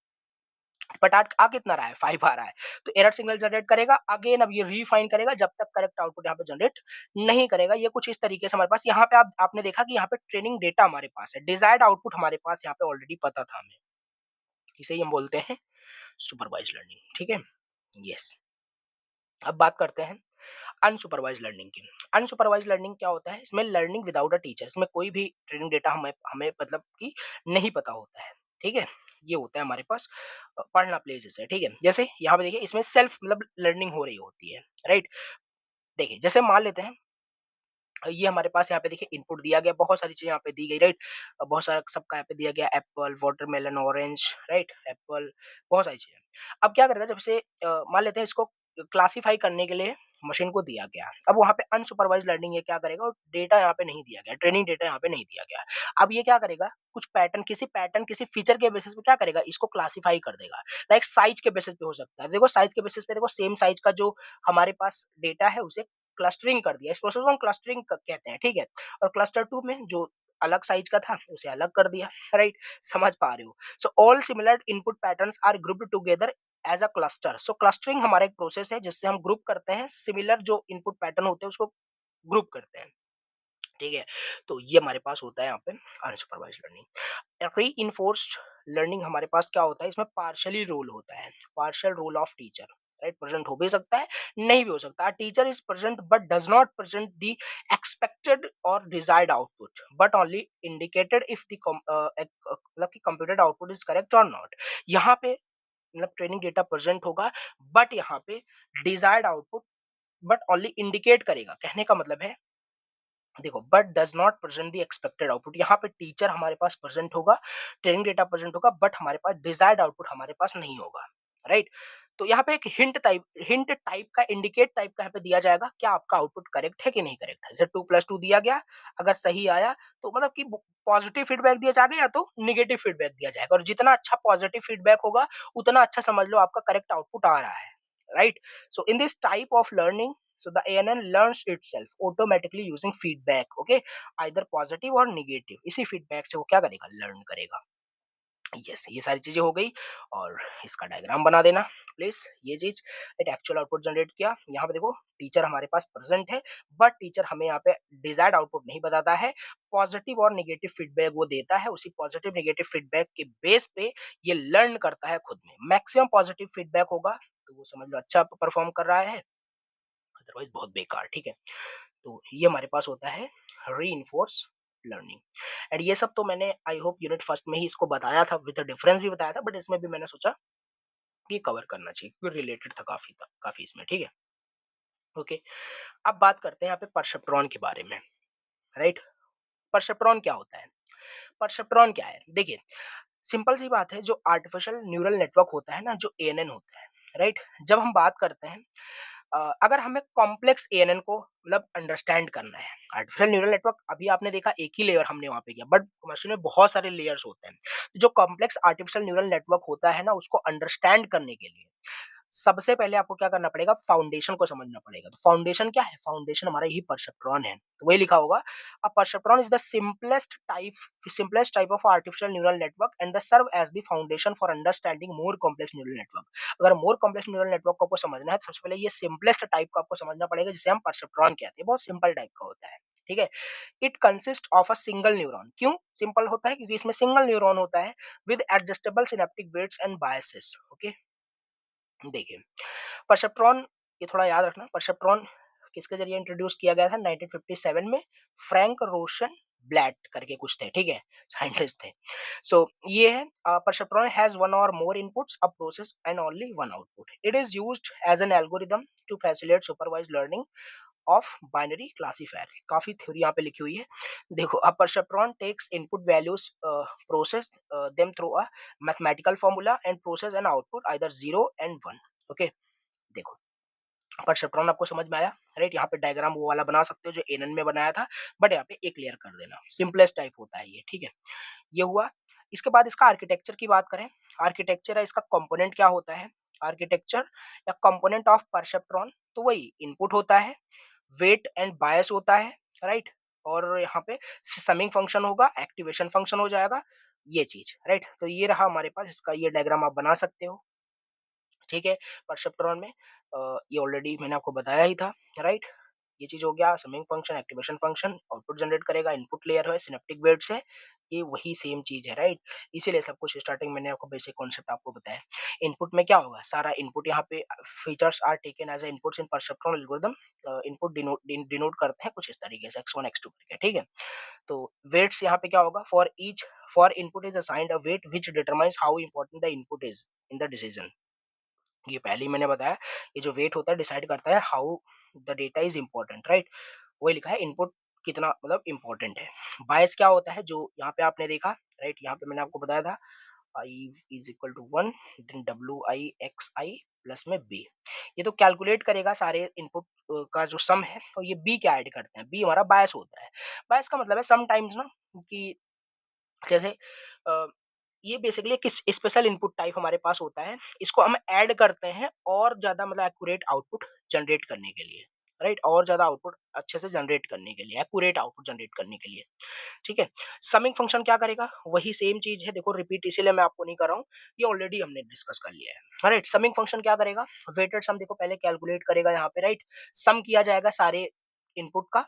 Speaker 1: बट आ कितना रहा है? 5 आ रहा है। तो एरर सिग्नल जनरेट करेगा, अगेन अब ये रिफाइन करेगा जब तक करेक्ट आउटपुट यहाँ पे जनरेट नहीं करेगा। ये कुछ इस तरीके से हमारे पास यहाँ पे आपने देखा कि यहाँ पे ट्रेनिंग डेटा हमारे पास है, डिजायर्ड आउटपुट हमारे पास यहाँ पे ऑलरेडी पता था हमें। इसे ही हम बोलते हैं सुपरवाइज्ड लर्निंग, ठीक है? यस। अब बात करते हैं अनसुपरवाइज्ड लर्निंग की। अनसुपरवाइज्ड लर्निंग क्या होता है? इसमें लर्निंग विदाउट अ टीचर, इसमें कोई भी ट्रेनिंग डेटा हमें हमें मतलब कि नहीं पता होता है, ठीक है? ये होता है हमारे पास पढ़ना प्ले जैसे, ठीक है? जैसे यहाँ पे देखिए इसमें सेल्फ मतलब लर्निंग हो रही होती है, राइट? देखिए जैसे मान लेते हैं ये हमारे पास यहाँ पे देखिए इनपुट दिया गया, बहुत सारी चीज़ें यहाँ पे दी गई, राइट? बहुत सारा सबका यहाँ पे दिया गया Apple, watermelon, orange, right? Apple, बहुत सारी चीज़ें। अब क्या करेगा जब से मान लेते हैं इसको क्लासिफाई करने के लिए मशीन को दिया गया। अब वहाँ पे अनसुपरवाइज्ड लर्निंग ये क्या करेगा, और डेटा यहाँ पे नहीं दिया गया, ट्रेनिंग डेटा यहाँ पे नहीं दिया गया। अब ये क्या करेगा, कुछ पैटर्न, किसी फीचर के बेसिस पे क्या करेगा, इसको क्लासिफाई कर देगा। लाइक साइज़ के बेसिस पे हो सकता है। देखो साइज़ के बेसिस पे देखो सेम साइज़ का जो हमारे पास डेटा है उसे क्लस्टरिंग कर दिया, इस प्रोसेस को हम क्लस्टरिंग कहते हैं, ठीक है? और क्लस्टर 2 में जो अलग साइज का था उसे अलग कर दिया, राइट? समझ पा रहे हो? So all similar input patterns are grouped together as a cluster. So clustering हमारा एक प्रोसेस है जिससे हम ग्रुप करते हैं, सिमिलर जो इनपुट पैटर्न होते हैं उसको ग्रुप करते हैं, ठीक है? तो ये हमारे पास होता है यहाँ पे अनसुपरवाइज्ड लर्निंग। रीइंफोर्स्ड लर्निंग हमारे पास क्या होता है, इसमें पार्शियली रोल होता है, partial role of teacher, right? Present हो भी सकता है, नहीं भी हो सकता। Teacher is present but does not present the expected or desired output, but only indicated if the मतलब कि computed output is correct or not. यहाँ पे मतलब ट्रेनिंग डेटा प्रेजेंट होगा, बट यहाँ पे desired output but only indicate करेगा। कहने का मतलब है देखो, but does not present the expected output. यहाँ पे टीचर हमारे पास प्रेजेंट होगा, ट्रेनिंग डेटा प्रेजेंट होगा, बट हमारे पास डिजायर्ड आउटपुट हमारे पास नहीं होगा, राइट? तो यहाँ पे एक हिंट टाइप का, इंडिकेट टाइप का यहाँ पे दिया जाएगा क्या आपका आउटपुट करेक्ट है कि नहीं करेक्ट है। जैसे 2+2 दिया गया, अगर सही आया तो मतलब कि पॉजिटिव फीडबैक दिया जाएगा या तो निगेटिव फीडबैक दिया जाएगा, और जितना अच्छा पॉजिटिव फीडबैक होगा उतना अच्छा समझ लो आपका करेक्ट आउटपुट आ रहा है, right? So in this type of learning, so the ANN learns itself automatically using feedback, okay, either positive और negative। इसी feedback से वो क्या करेगा, लर्न करेगा। यस, ये सारी चीजें हो गई। और इसका डायग्राम बना देना प्लीज। ये चीज एक एक्चुअल आउटपुट जनरेट किया, यहाँ पे देखो टीचर हमारे पास प्रेजेंट है, बट टीचर हमें यहाँ पे डिजायर्ड आउटपुट नहीं बताता है। पॉजिटिव और निगेटिव फीडबैक वो देता है, उसी पॉजिटिव निगेटिव फीडबैक के बेस पे ये लर्न करता है खुद में। मैक्सिमम पॉजिटिव फीडबैक होगा तो वो समझ लो अच्छा परफॉर्म कर रहा है, अदरवाइज बहुत बेकार, ठीक है? तो ये हमारे पास होता है रीइंफोर्स लर्निंग। एंड ये सब तो मैंने आई होप यूनिट फर्स्ट में ही इसको बताया था, विद डिफरेंस भी बताया था, बट इसमें भी मैंने सोचा कि कवर करना चाहिए क्योंकि रिलेटेड था काफी इसमें, ठीक है? ओके। अब बात करते हैं यहाँ पे परसेप्ट्रॉन के बारे में, राइट? परसेप्ट्रॉन क्या होता है? परसेप्ट्रॉन क्या है, देखिए सिंपल सी बात है, जो आर्टिफिशियल न्यूरल नेटवर्क होता है ना, जो एएनएन होता है, राइट? जब हम बात करते हैं अगर हमें कॉम्प्लेक्स एएनएन को मतलब अंडरस्टैंड करना है, आर्टिफिशियल न्यूरल नेटवर्क अभी आपने देखा एक ही लेयर हमने वहां पे किया, बट मशीन में बहुत सारे लेयर्स होते हैं। जो कॉम्प्लेक्स आर्टिफिशियल न्यूरल नेटवर्क होता है ना, उसको अंडरस्टैंड करने के लिए सबसे पहले आपको क्या करना पड़ेगा, फाउंडेशन को समझना पड़ेगा। तो फाउंडेशन क्या है? फाउंडेशन हमारा यही परसेप्ट्रॉन है, तो वही लिखा होगा, a perceptron is the simplest type of artificial neural network and the serve as the foundation for understanding more complex neural network. अगर मोर कॉम्प्लेक्स न्यूरल नेटवर्क को आपको समझना है तो सबसे पहले ये सिंपलेस्ट टाइप का आपको समझना पड़ेगा, जिसे हम परसेप्ट्रॉन कहते हैं। बहुत सिंपल टाइप का होता है, ठीक है? It consist of a single neuron. क्यों सिंपल होता है? क्योंकि इसमें सिंगल न्यूरॉन होता है with adjustable synaptic weights and biases. Okay, देखिए परसेप्ट्रॉन, ये थोड़ा याद रखना, परसेप्ट्रॉन किसके जरिए इंट्रोड्यूस किया गया था 1957 में? फ्रैंक रोशन ब्लैट करके कुछ थे, ठीक है, साइंटिस्ट थे। सो ये है perceptron has one or more inputs a process and only one output. It is used as an algorithm to facilitate supervised learning of binary classifier. काफी थ्योरी यहाँ पे लिखी हुई है। देखो, a perceptron takes input values, process them through a mathematical formula and process an output either 0 and 1। Okay, देखो perceptron आपको समझ में आया, राइट? यहाँ पे डायग्राम वो वाला बना सकते हो जो एनन में बनाया था, बट यहाँ पे एक क्लियर कर देना, सिंपलेस्ट टाइप होता है ये, ठीक है? ये हुआ। इसके बाद इसका आर्किटेक्चर की बात करें, आर्किटेक्चर है इसका, कंपोनेंट क्या होता है? आर्किटेक्चर या कंपोनेंट ऑफ परसेप्ट्रॉन, तो वही इनपुट होता है, वेट एंड बायस होता है, राइट? और यहाँ पे समिंग फंक्शन होगा, एक्टिवेशन फंक्शन हो जाएगा, ये चीज, राइट? तो ये रहा हमारे पास, इसका ये डायग्राम आप बना सकते हो, ठीक है? परसेप्ट्रॉन में ये ऑलरेडी मैंने आपको बताया ही था, राइट? ये चीज हो गया, summing function, activation function, output generate करेगा, इनपुट लेयर है सिनेप्टिक वेट से, ये वही सेम चीज है, राइट? इसीलिए सब कुछ स्टार्टिंग मैंने आपको बेसिक कॉन्सेप्ट आपको बताया। इनपुट में क्या होगा, सारा इनपुट यहाँ पे features are taken as inputs in perceptron algorithm. Input denote करते हैं कुछ इस तरीके से x1 x2 करके, ठीक है? तो वेट्स यहाँ पे क्या होगा, for input is assigned a weight which determines how important the input is in the decision. ये पहले ही मैंने बताया, ये जो वेट होता है डिसाइड करता है how the data is important, right? वही लिखा है इनपुट कितना मतलब इंपॉर्टेंट है। बायस क्या होता है, जो यहाँ पे आपने देखा, राइट? यहाँ पे मैंने आपको बताया था I is equal to 1 then W I X I plus में बी। ये तो कैलकुलेट करेगा सारे इनपुट का जो सम है, तो ये बी क्या ऐड करते हैं, बी हमारा बायस होता है। बायस का मतलब है सम टाइम्स ना, कि जैसे अ, ये बेसिकली एक स्पेशल इनपुट टाइप हमारे पास होता है, इसको हम ऐड करते हैं और ज्यादा मतलब एक्यूरेट आउटपुट जनरेट करने के लिए, राइट? और ज्यादा आउटपुट अच्छे से जनरेट करने के लिए, एक्यूरेट आउटपुट जनरेट करने के लिए, ठीक है? समिंग फंक्शन क्या करेगा, वही सेम चीज है, देखो रिपीट इसीलिए मैं आपको नहीं कर रहा हूँ, ये ऑलरेडी हमने डिस्कस कर लिया है, राइट? समिंग फंक्शन क्या करेगा, वेटेड सम देखो पहले कैलकुलेट करेगा यहाँ पे, राइट? सम किया जाएगा सारे इनपुट का,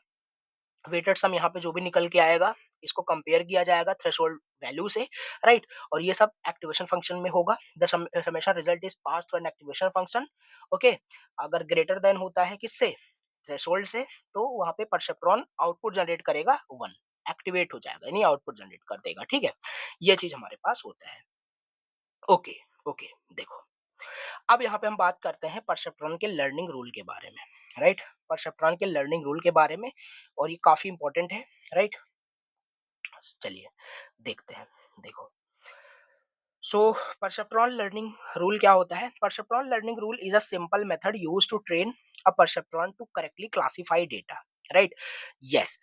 Speaker 1: वेटेड सम यहाँ पे जो भी निकल के आएगा, इसको कंपेयर किया जाएगा थ्रेशोल्ड वैल्यू से, राइट? और ये सब एक्टिवेशन फंक्शन में होगा। The summation result is pass through an activation function. Okay, अगर ग्रेटर देन होता है किससे, थ्रेशोल्ड से, तो वहां पे परसेप्ट्रॉन आउटपुट जनरेट करेगा 1, एक्टिवेट हो जाएगा, यानी आउटपुट जनरेट कर देगा, ठीक है? ये चीज हमारे पास होता है। ओके, ओके, देखो अब यहाँ पे हम बात करते हैं परसेप्ट्रॉन के लर्निंग रूल के बारे में, राइट? परसेप्ट्रॉन के लर्निंग रूल के बारे में, और ये काफी इंपॉर्टेंट है, राइट? चलिए देखते हैं, देखो। सो परसेप्ट्रॉन लर्निंग रूल क्या होता है? Perceptron learning rule is a simple method used to train a perceptron to correctly classify data, right? Yes,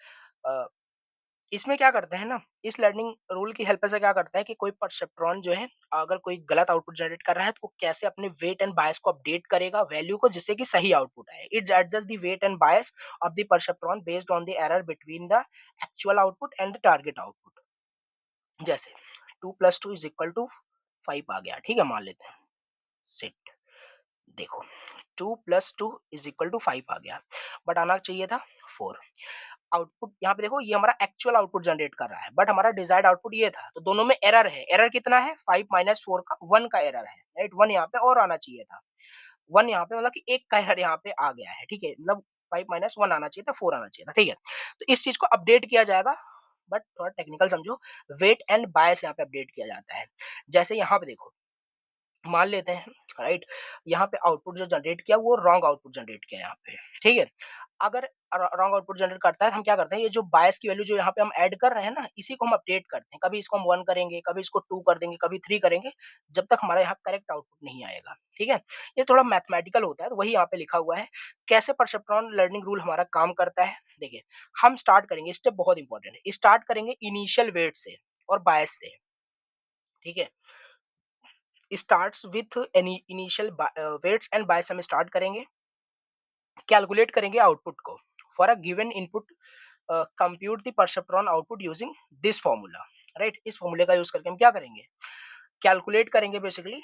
Speaker 1: इसमें क्या करते हैं ना, इस लर्निंग रूल की हेल्प से क्या करता है कि कोई परसेप्ट्रॉन जो है, अगर कोई गलत आउटपुट जनरेट कर रहा है, तो वो कैसे अपने वेट एंड बायस को अपडेट करेगा वैल्यू को, जिससे कि सही आउटपुट आए। It adjust the weight and bias of the perceptron based on the error between the actual output and the target output. जैसे 2 प्लस 2 इज इक्वल टू 5 आ गया, ठीक है, मान लेते हैं। सेट, देखो 2 प्लस 2 इज इक्वल टू 5 आ गया, बट आना चाहिए था 4। आउटपुट यहाँ पे देखो, ये हमारा एक्चुअल आउटपुट जनरेट कर रहा है, बट हमारा डिजायर्ड आउटपुट ये था, तो दोनों में एरर है। एरर कितना है, 5 माइनस 4 का 1 का एरर है, राइट? 1 यहाँ पे और आना चाहिए था, 1 यहाँ पे मतलब कि एक का एरर यहाँ पे आ गया है, ठीक है? मतलब 5 माइनस 1 आना चाहिए था, 4 आना चाहिए था, ठीक है? तो इस चीज को अपडेट किया जाएगा, बट थोड़ा टेक्निकल समझो। वेट एंड बायस यहाँ पे अपडेट किया जाता है। जैसे यहाँ पे देखो, मान लेते हैं, राइट? यहाँ पे आउटपुट जो जनरेट किया वो रॉन्ग आउटपुट जनरेट किया यहाँ पे, ठीक है? अगर रॉन्ग आउटपुट जनरेट करता है, तो हम क्या करते हैं, ये जो बायस की वैल्यू जो यहाँ पे हम ऐड कर रहे हैं ना, इसी को हम अपडेट करते हैं। कभी इसको हम 1 करेंगे, कभी इसको 2 कर देंगे, कभी 3 करेंगे, जब तक हमारे यहाँ करेक्ट आउटपुट नहीं आएगा, ठीक है? ये थोड़ा मैथमेटिकल होता है, तो वही यहाँ पे लिखा हुआ है। कैसे परसेप्ट्रॉन लर्निंग रूल हमारा काम करता है, देखिए हम स्टार्ट करेंगे, स्टेप बहुत इंपॉर्टेंट है, स्टार्ट करेंगे इनिशियल वेट से और बायस से, ठीक है? Starts with any initial weights and bias हम स्टार्ट करेंगे, कैलकुलेट करेंगे आउटपुट को for a given input, compute the perceptron output using this formula, right? इस फॉर्मूले का यूज करके हम क्या करेंगे, कैलकुलेट करेंगे बेसिकली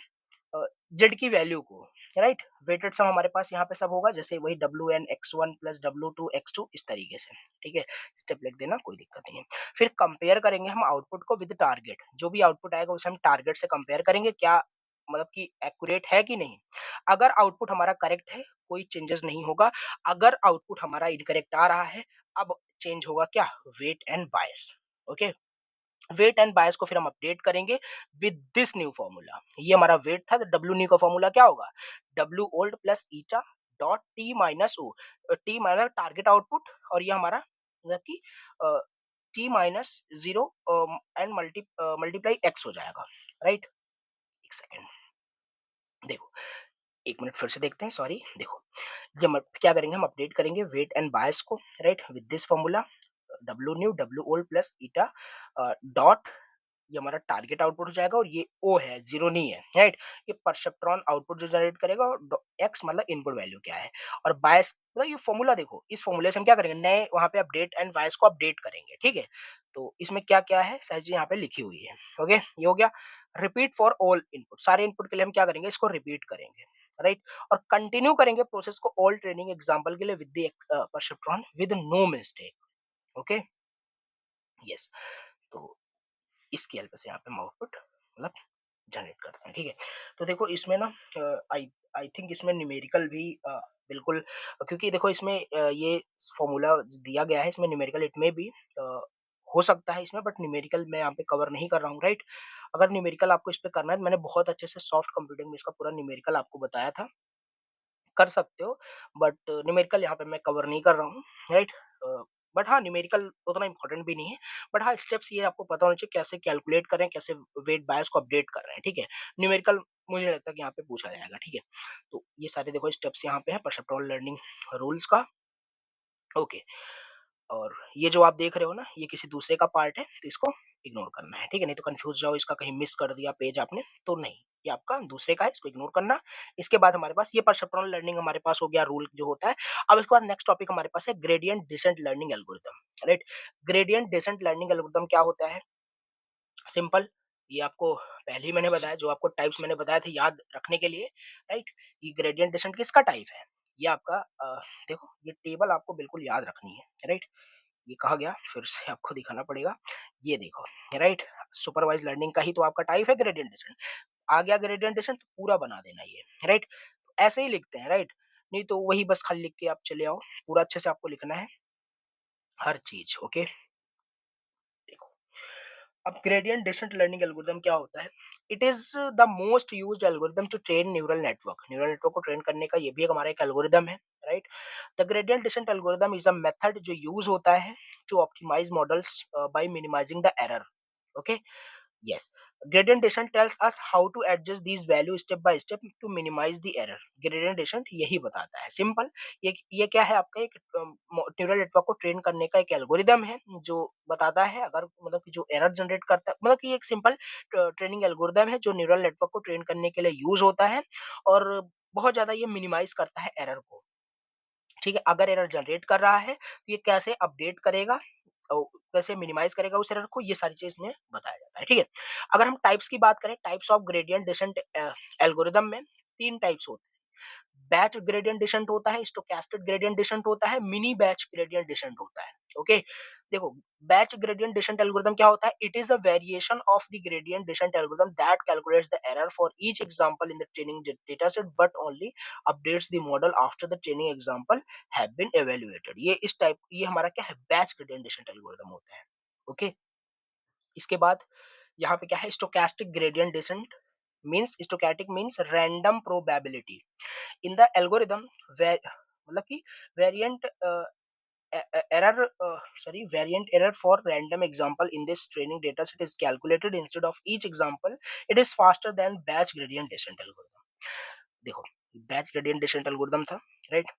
Speaker 1: जेड की वैल्यू को, राइट? वेटेड सम हमारे पास यहाँ पे सब होगा, जैसे वही W N X one plus W two X two, इस तरीके से, ठीक है? स्टेप लिख देना, कोई दिक्कत नहीं है। फिर कंपेयर करेंगे हम आउटपुट को विद टारगेट, जो भी आउटपुट आएगा उसे हम टारगेट से कंपेयर करेंगे, क्या मतलब कि एक्यूरेट है कि नहीं। अगर आउटपुट हमारा करेक्ट है, कोई चेंजेस नहीं होगा। अगर आउटपुट हमारा इनकरेक्ट आ रहा है, अब चेंज होगा क्या, weight and bias. Okay, weight and bias को फिर हम अपडेट करेंगे विद दिस न्यू फॉर्मूला। ये हमारा वेट था, तो डब्ल्यू न्यू का फॉर्मूला क्या होगा, W old plus eta dot T minus O. T minus target output, और ये हमारा मतलब कि T minus zero and multiply X हो जाएगा, राइट? एक सेकेंड, देखो, एक मिनट फिर से देखते हैं, सॉरी। देखो, ये हम क्या करेंगे, हम अपडेट करेंगे वेट एंड बायस को, right, with this formula, W new W old plus eta dot, ये हमारा टारगेट आउटपुट हो जाएगा, और ये ओ है, जीरो नहीं है, राइट? ये परसेप्ट्रॉन आउटपुट जो जनरेट करेगा, और एक्स मतलब इनपुट वैल्यू क्या है, और बायस मतलब ये फॉर्मूला देखो, इस फॉर्मूले से हम क्या करेंगे, नए वहां पे अपडेट एंड बायस को अपडेट करेंगे, ठीक है? तो इसमें क्या क्या है, सारी चीजें यहाँ पे लिखी हुई है। ओके, ये हो गया। रिपीट फॉर ऑल इनपुट, सारे इनपुट के लिए हम क्या करेंगे, इसको रिपीट करेंगे, राइट? और कंटिन्यू करेंगे प्रोसेस को ऑल ट्रेनिंग एग्जाम्पल के लिए with the perceptron with no mistake. Okay, yes. तो इसकी हेल्प से यहाँ पे हम आउटपुट मतलब जनरेट करते हैं, ठीक है? तो देखो इसमें ना आई आई थिंक इसमें न्यूमेरिकल भी बिल्कुल, क्योंकि देखो इसमें ये फॉर्मूला दिया गया है, इसमें न्यूमेरिकल इट में भी हो सकता है इसमें, बट न्यूमेरिकल मैं यहाँ पे कवर नहीं कर रहा हूँ, राइट? अगर न्यूमेरिकल आपको इस पे करना है, तो मैंने बहुत अच्छे से सॉफ्ट कंप्यूटिंग में इसका पूरा न्यूमेरिकल आपको बताया था, कर सकते हो, बट न्यूमेरिकल यहाँ पे मैं कवर नहीं कर रहा हूँ, राइट? बट हाँ, न्यूमेरिकल उतना इम्पोर्टेंट भी नहीं है, बट हाँ, स्टेप्स ये आपको पता होना चाहिए, कैसे कैलकुलेट करें, कैसे वेट बायस को अपडेट कर रहे हैं, ठीक है? न्यूमेरिकल मुझे लगता है कि यहाँ पे पूछा जाएगा, ठीक है? तो ये सारे देखो स्टेप्स यहाँ पे हैं परसेप्ट्रॉन लर्निंग रूल्स का। ओके, और ये जो आप देख रहे हो ना, ये किसी दूसरे का पार्ट है, तो इसको इग्नोर करना है, ठीक है? नहीं तो कंफ्यूज जाओ, इसका कहीं मिस कर दिया पेज आपने, तो नहीं, ये आपका दूसरे का है, इसको इग्नोर करना। इसके बाद हमारे पास ये परसेप्ट्रॉन लर्निंग हमारे पास हो गया, रूल जो होता है। अब इसके बाद नेक्स्ट टॉपिक हमारे पास है gradient descent learning algorithm, right? Gradient descent learning algorithm क्या होता है? सिंपल, ये आपको पहले ही मैंने बताया, जो आपको टाइप्स मैंने बताए थे याद रखने के लिए, राइट? ये ग्रेडिएंट डिसेंट किसका टाइप है? ये आपका देखो, ये टेबल आपको बिल्कुल याद रखनी है, राइट? ये कहा गया, फिर से आपको दिखाना पड़ेगा। ये देखो, राइट? सुपरवाइज्ड लर्निंग का ही तो आपका टाइप है ग्रेडिएंट डिसेंट। आ गया ग्रेडिएंट डिसेंट, तो पूरा बना देना ये, राइट? तो ऐसे ही लिखते हैं, राइट? नहीं तो वही बस खाली लिख के आप चले आओ, पूरा अच्छे से आपको लिखना है हर चीज। ओके, देखो, अब ग्रेडिएंट डिसेंट लर्निंग एल्गोरिथम क्या होता है? It is the most used algorithm to train neural network. Neural network को ट्रेन करने का ये भी एक हमारा एक एल्गोरिथम है, right? The gradient descent algorithm is a method जो यूज होता है to optimize models by minimizing the error. Okay, yes, gradient descent tells us how to adjust these values step by step to minimize the error। gradient descent यही बताता है, simple. ये क्या है, आपका एक न्यूरल नेटवर्क को ट्रेन करने का एक एल्गोरिदम है, जो बताता है अगर मतलब कि जो एरर जनरेट करता है, मतलब कि एक सिंपल ट्रेनिंग एल्गोरिदम है जो न्यूरल नेटवर्क को ट्रेन करने के लिए यूज होता है, और बहुत ज्यादा ये मिनिमाइज करता है एरर को, ठीक है? अगर एरर जनरेट कर रहा है, तो ये कैसे अपडेट करेगा और कैसे मिनिमाइज करेगा उस एरर को, ये सारी चीज़ इसमें बताया जाता है, ठीक है? अगर हम टाइप्स की बात करें, types of gradient descent algorithm में 3 टाइप्स होते हैं। बैच ग्रेडिएंट डिसेंट होता है, स्टोचैस्टिक ग्रेडिएंट डिसेंट होता है, मिनी बैच ग्रेडिएंट डिसेंट होता है। ओके, देखो, बैच ग्रेडिएंट डिसेंट एल्गोरिथम क्या होता है? It is a variation of the gradient descent algorithm that calculates the error for each example in the training data set but only updates the model after the training example have been evaluated. ये इस type, ये हमारा क्या है, batch gradient descent algorithm होता है। Okay, इसके बाद यहाँ पे क्या है, stochastic gradient descent means, stochastic means random probability in the algorithm, मतलब कि variant error sorry, variant error for random example in this training data set is calculated instead of each example, it is faster than batch gradient descent algorithm। देखो, batch gradient descent algorithm था, right?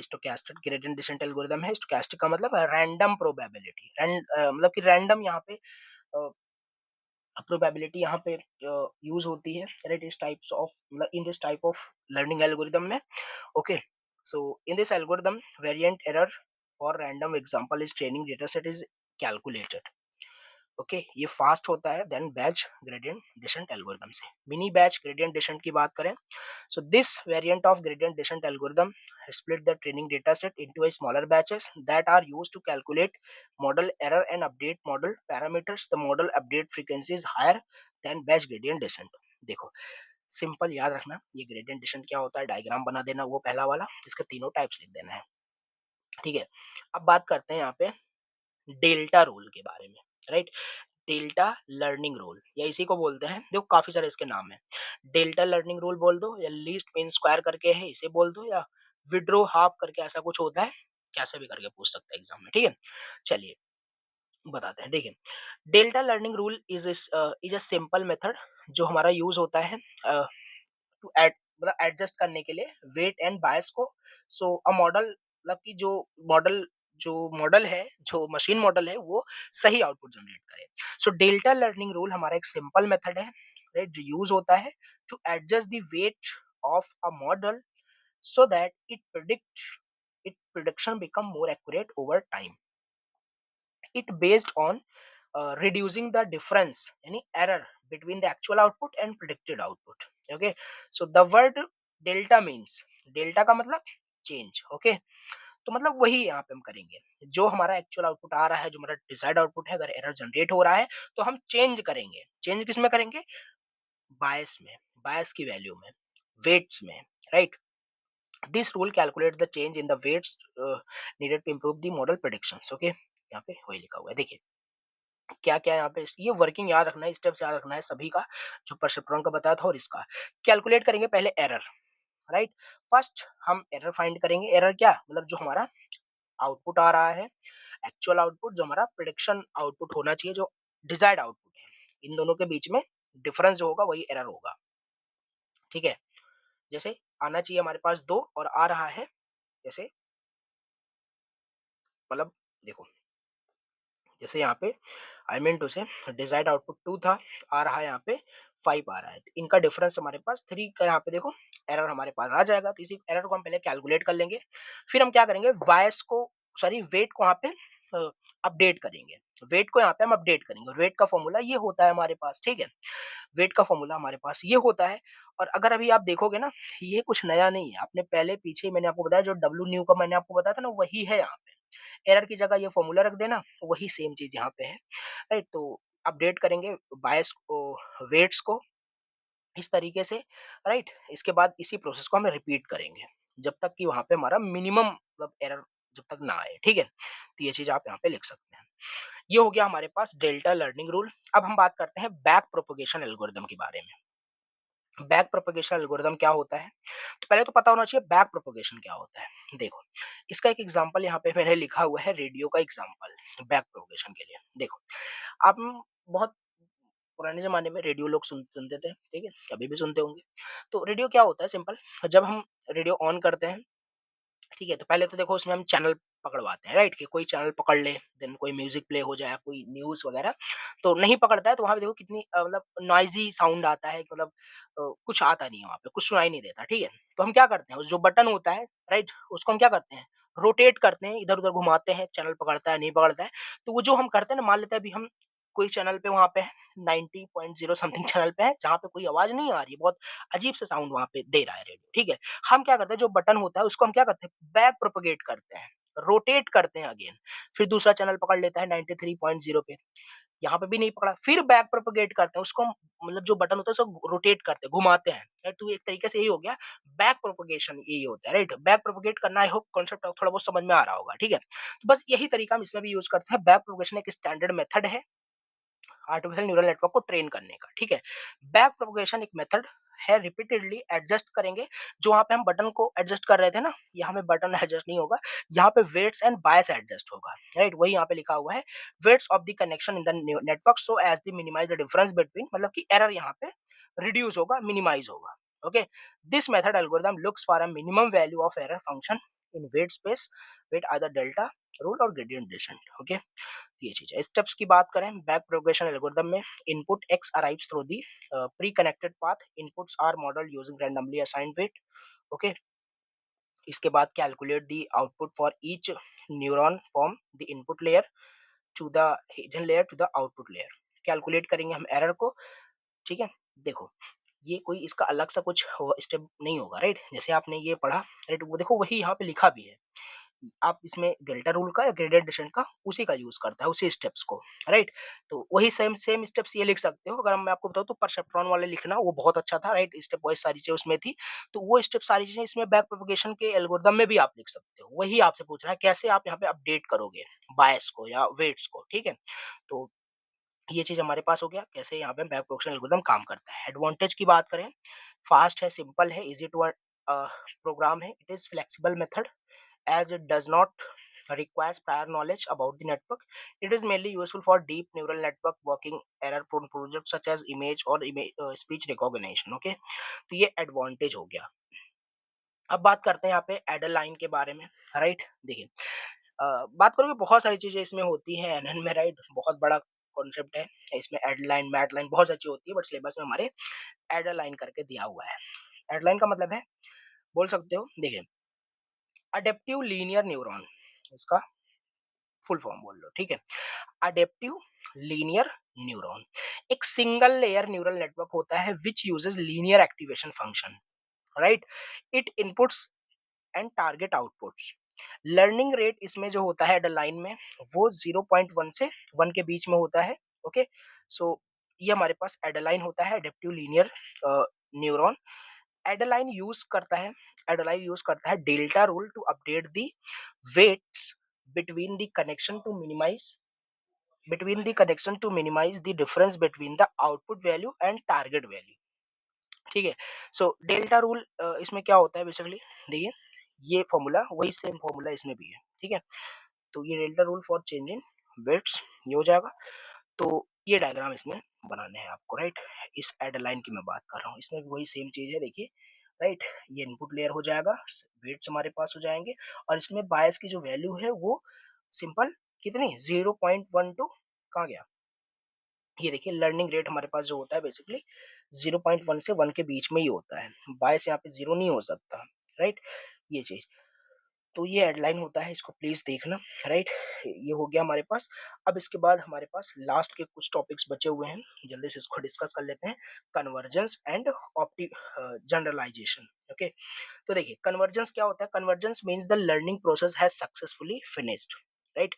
Speaker 1: Stochastic gradient descent algorithm है। Stochastic का मतलब random probability, मतलब कि random यहाँ पे probability यहाँ पे यूज होती है, राइट? इस टाइप्स ऑफ मतलब in this type of learning algorithm में। Okay, so in this algorithm variant error for random example is training data set is calculated। Okay, ये फास्ट होता है then batch gradient descent algorithm से। Mini batch gradient descent की बात करें, so this variant of gradient descent algorithm split the training dataset into a smaller batches that are used to calculate model error and update model parameters. The model update frequency is higher than batch gradient descent. देखो, simple याद रखना, ये gradient descent क्या होता है, diagram बना देना वो पहला वाला, इसके तीनों टाइप्स लिख देना है, ठीक है। अब बात करते हैं यहाँ पे डेल्टा रूल के बारे में, राइट। डेल्टा लर्निंग रूल या इसी को बोलते हैं, देखो काफी सारे इसके नाम है। डेल्टा लर्निंग रूल बोल दो, या लीस्ट मीन स्क्वायर करके है इसे बोल दो, या विड्रो हाफ करके ऐसा कुछ होता है, कैसे भी करके पूछ सकते हैं एग्जाम में, ठीक है। चलिए बताते हैं, देखिए delta learning rule is a simple method जो हमारा यूज होता है टू एड, मतलब एडजस्ट करने के लिए वेट एंड बायस को। सो अ मॉडल, मतलब कि जो मॉडल है, जो मशीन मॉडल है, वो सही आउटपुट जनरेट करे। सो डेल्टा लर्निंग रूल हमारा एक सिंपल मेथड है, राइट, जो यूज होता है to adjust the weight of a model so that it prediction become more accurate over time. It based on reducing the difference, any error between the actual output and predicted output. Okay, so the word delta means, delta का मतलब change, okay. तो मतलब वही यहाँ पे हम करेंगे, जो हमारा एक्चुअल आउटपुट आ रहा है, जो हमारा डिजायर्ड आउटपुट है, अगर एरर जनरेट हो रहा है तो हम चेंज करेंगे। चेंज किस में करेंगे? बायस में, बायस की वैल्यू में, वेट्स में, right. This rule calculate the change in the weights needed to improve the model predictions. Okay, यहाँ पे वही लिखा हुआ है, देखिए क्या-क्या यहाँ पे ये वर्किंग याद रखना है, स्टेप्स याद रखना है सभी का, जो परसेप्ट्रॉन का बताया था और इसका। कैलकुलेट करेंगे पहले एरर, राइट? फर्स्ट हम एरर फाइंड करेंगे। एरर क्या? मतलब जो हमारा आउटपुट आ रहा है, एक्चुअल आउटपुट, जो हमारा प्रेडिक्शन आउटपुट होना चाहिए, जो डिजायर्ड आउटपुट है, इन दोनों के बीच में डिफरेंस जो होगा वही एरर होगा, ठीक है? जैसे आना चाहिए हमारे पास 2 और आ रहा है जैसे, मतलब देखो, जैसे यहाँ पे आई मीन टू से डिजायर्ड आउटपुट 2 था, आ रहा है यहाँ पे 5 आ रहा है। तो इनका डिफरेंस हमारे पास 3 का, यहाँ पे देखो एरर हमारे पास आ जाएगा। तो इसी एरर को हम पहले कैलकुलेट कर लेंगे। फिर हम क्या करेंगे, वायस को, सॉरी वेट को यहाँ पे अपडेट करेंगे। वेट को यहाँ पे हम अपडेट करेंगे। वेट का फॉर्मूला ये होता है हमारे पास, ठीक है। वेट का फॉर्मूला हमारे पास ये होता है। और अगर अभी आप देखोगे ना, ये कुछ नया नहीं है, आपने पहले पीछे मैंने आपको बताया, जो डब्ल्यू न्यू का मैंने आपको बताया था ना, वही है यहाँ पे। एरर की जगह ये फॉर्मूला रख देना, वही सेम चीज यहाँ पे है, राइट। तो अपडेट करेंगे बायस को, वेट्स को, इस तरीके से, राइट। इसके बाद इसी प्रोसेस को हमें रिपीट करेंगे जब तक कि वहां पे हमारा मिनिमम, मतलब एरर जब तक ना आए, ठीक है। तो ये चीज आप यहाँ पे लिख सकते हैं। ये हो गया हमारे पास डेल्टा लर्निंग रूल। अब हम बात करते हैं बैक प्रोपोगेशन एल्गोरिदम के बारे में। बैक प्रोपोगेशन एल्गोरिदम क्या होता है? तो पहले तो पता होना चाहिए बैक प्रोपोगेशन क्या होता है। देखो, इसका एक एग्जांपल यहाँ पे मैंने लिखा हुआ है, रेडियो का एग्जांपल बैक प्रोपोगेशन के लिए। देखो, आप बहुत पुराने ज़माने में रेडियो लोग सुनते थे, ठीक है? अभी भी सुनते होंगे। तो रेडियो क्या होता है, सिंपल, जब हम रेडियो ऑन करते हैं, ठीक है? तो पहले तो देखो उसमें हम चैनल पकड़वाते हैं, राइट? कि कोई चैनल पकड़ ले, देन कोई म्यूज़िक प्ले हो जाए, कोई न्यूज़ वगैरह। तो नहीं पकड़ता है तो वहाँ पे देखो कितनी मतलब नॉइज़ी साउंड आता है, मतलब कुछ आता नहीं है वहाँ पे, कुछ सुनाई नहीं देता, ठीक है? तो हम क्या करते हैं, उस जो बटन होता है, राइट? उसको हम क्या करते हैं, रोटेट करते हैं, इधर-उधर घुमाते हैं, चैनल पकड़ता है, नहीं पकड़ता है। तो वो जो हम करते हैं ना, मान लेते हैं अभी हम कोई चैनल पे वहाँ पे है, 90.0 समथिंग चैनल पे है, जहाँ पे कोई आवाज़ नहीं आ रही है, बहुत अजीब सा साउंड वहाँ पे दे रहा है रेडियो, ठीक है? हम क्या करते हैं, जो बटन होता है उसको हम क्या करते हैं, बैक प्रोपेगेट करते हैं, रोटेट करते हैं अगेन। फिर दूसरा चैनल पकड़ लेता है 93.0 पे, यहाँ पे भी नहीं पकड़ा, फिर बैक प्रोपेगेट करते हैं उसको हम, मतलब जो बटन होता है उसको रोटेट करते हैं, घुमाते हैं, राइट। तो एक तरीके से यही हो गया, बैक प्रोपेगेशन यही होता है, राइट। बैक प्रोपेगेट करना, आई होप कॉन्सेप्ट थोड़ा बहुत समझ में आ रहा होगा, ठीक है। तो बस यही तरीका हम इसमें भी यूज करते हैं। बैक प्रोपेगेशन एक स्टैंडर्ड मेथड है आर्टिफिशियल न्यूरल नेटवर्क को ट्रेन करने का, ठीक है। बैक प्रोपगेशन एक मेथड है, रिपीटेडली एडजस्ट करेंगे। जो वहाँ पे हम बटन को एडजस्ट कर रहे थे ना, यहाँ पे बटन एडजस्ट नहीं होगा, यहाँ पे वेट्स एंड बायस एडजस्ट होगा, राइट। वही यहाँ पे लिखा हुआ है, weights of the connection in the network so as the minimize the difference between, मतलब कि एरर यहाँ पे रिड्यूस होगा, मिनिमाइज होगा। Okay, this method algorithm looks for a minimum value of error function in weight space, weight either delta rule और gradient descent. Okay, ये चीज है। स्टेप्स की बात करें बैक प्रोग्रेशन एल्गोरिथम में, input X arrives through the pre connected path, inputs are model using randomly assigned weight, okay. इसके बाद calculate the output for each neuron from the input layer, to the hidden layer to the output layer. Calculate करेंगे हम error को, ठीक है? देखो, ये कोई इसका अलग सा कुछ हो स्टेप नहीं होगा, राइट? जैसे आपने ये पढ़ा, राइट? वो देखो वही यहाँ पे लिखा भी है। आप इसमें डेल्टा रूल का या ग्रेडिएंट डिसेंट का उसी का यूज़ करता है, उसी स्टेप्स को, राइट? तो वही सेम सेम स्टेप्स ये लिख सकते हो। अगर मैं आपको बताऊँ तो परसेप्ट्रॉन वाले लिखना वो बहुत अच्छा था, राइट? स्टेप वाइज़ सारी चीज़ें उसमें थी। तो वो स्टेप सारी चीज़ें इसमें बैक प्रोपगेशन के एल्गोरिदम में भी आप लिख सकते हो। वही आपसे पूछ रहा है कैसे आप यहाँ पे अपडेट करोगे बायस को या वेट्स को, ठीक है? तो ये चीज़ हमारे पास हो गया, कैसे यहाँ पे बैक प्रोपगेशन एल्गोरिदम काम करता है। एडवांटेज की बात करें, फास्ट है, सिंपल है, ईज़ी टू प्रोग्राम है, it is flexible method as it does not requires prior knowledge about the network. It is mainly useful for deep neural network working error prone projects such as image or speech recognition. Okay, तो ये advantage हो गया। अब बात करते हैं यहाँ पे एडर लाइन के बारे में, राइट? देखिए, बात करोगे बहुत सारी चीजें इसमें होती हैं एनएन में, राइट? बहुत बड़ा कॉन्सेप्ट है इसमें, एड लाइन, मैट लाइन, बहुत सारी चीज होती है, बट सिलेबस में हमारे एडर लाइन करके दिया हुआ है। एड लाइन का मतलब है, बोल सकते हो, देखिए, अडेप्टिव लीनियर न्यूरॉन, इसका फुल फॉर्म बोल लो, ठीक है? अडेप्टिव लीनियर न्यूरॉन एक सिंगल लेयर न्यूरल नेटवर्क होता है which uses linear activation function, right? It inputs and target outputs. Learning rate इसमें जो होता है लाइन में, वो 0.1 से 1 के बीच में होता है। ओके, सो ये हमारे पास एडेलाइन होता है, adaptive linear neuron. Adaline use करता है, एडेलाइन यूज करता है delta rule to update the weights between the connection to minimize the difference between the output value and target value, ठीक है? सो डेल्टा रूल इसमें क्या होता है बेसिकली, देखिए, ये फॉर्मूला वही सेम फॉर्मूला इसमें भी है, ठीक है? तो ये delta rule for changing weights ये हो जाएगा। तो ये डायग्राम इसमें बनाने हैं आपको, राइट? इस एड लाइन की मैं बात कर रहा हूँ, इसमें भी वही सेम चीज है, देखिए, राइट? ये इनपुट लेयर हो जाएगा, वेट्स हमारे पास हो जाएंगे, और इसमें बायस की जो वैल्यू है वो सिंपल कितनी, 0.12, कहाँ गया? ये देखिए, लर्निंग रेट हमारे पास जो होता है बेसिकली 0.1 से 1 के बीच में ही होता है। बायस यहाँ पे 0 नहीं हो सकता, राइट? ये चीज़। तो ये हेडलाइन होता है, इसको प्लीज़ देखना, राइट? ये हो गया हमारे पास। अब इसके बाद हमारे पास लास्ट के कुछ टॉपिक्स बचे हुए हैं, जल्दी से इसको डिस्कस कर लेते हैं। Convergence and generalization, okay? तो देखिए, कन्वर्जेंस क्या होता है? Convergence means the learning process has successfully finished, right?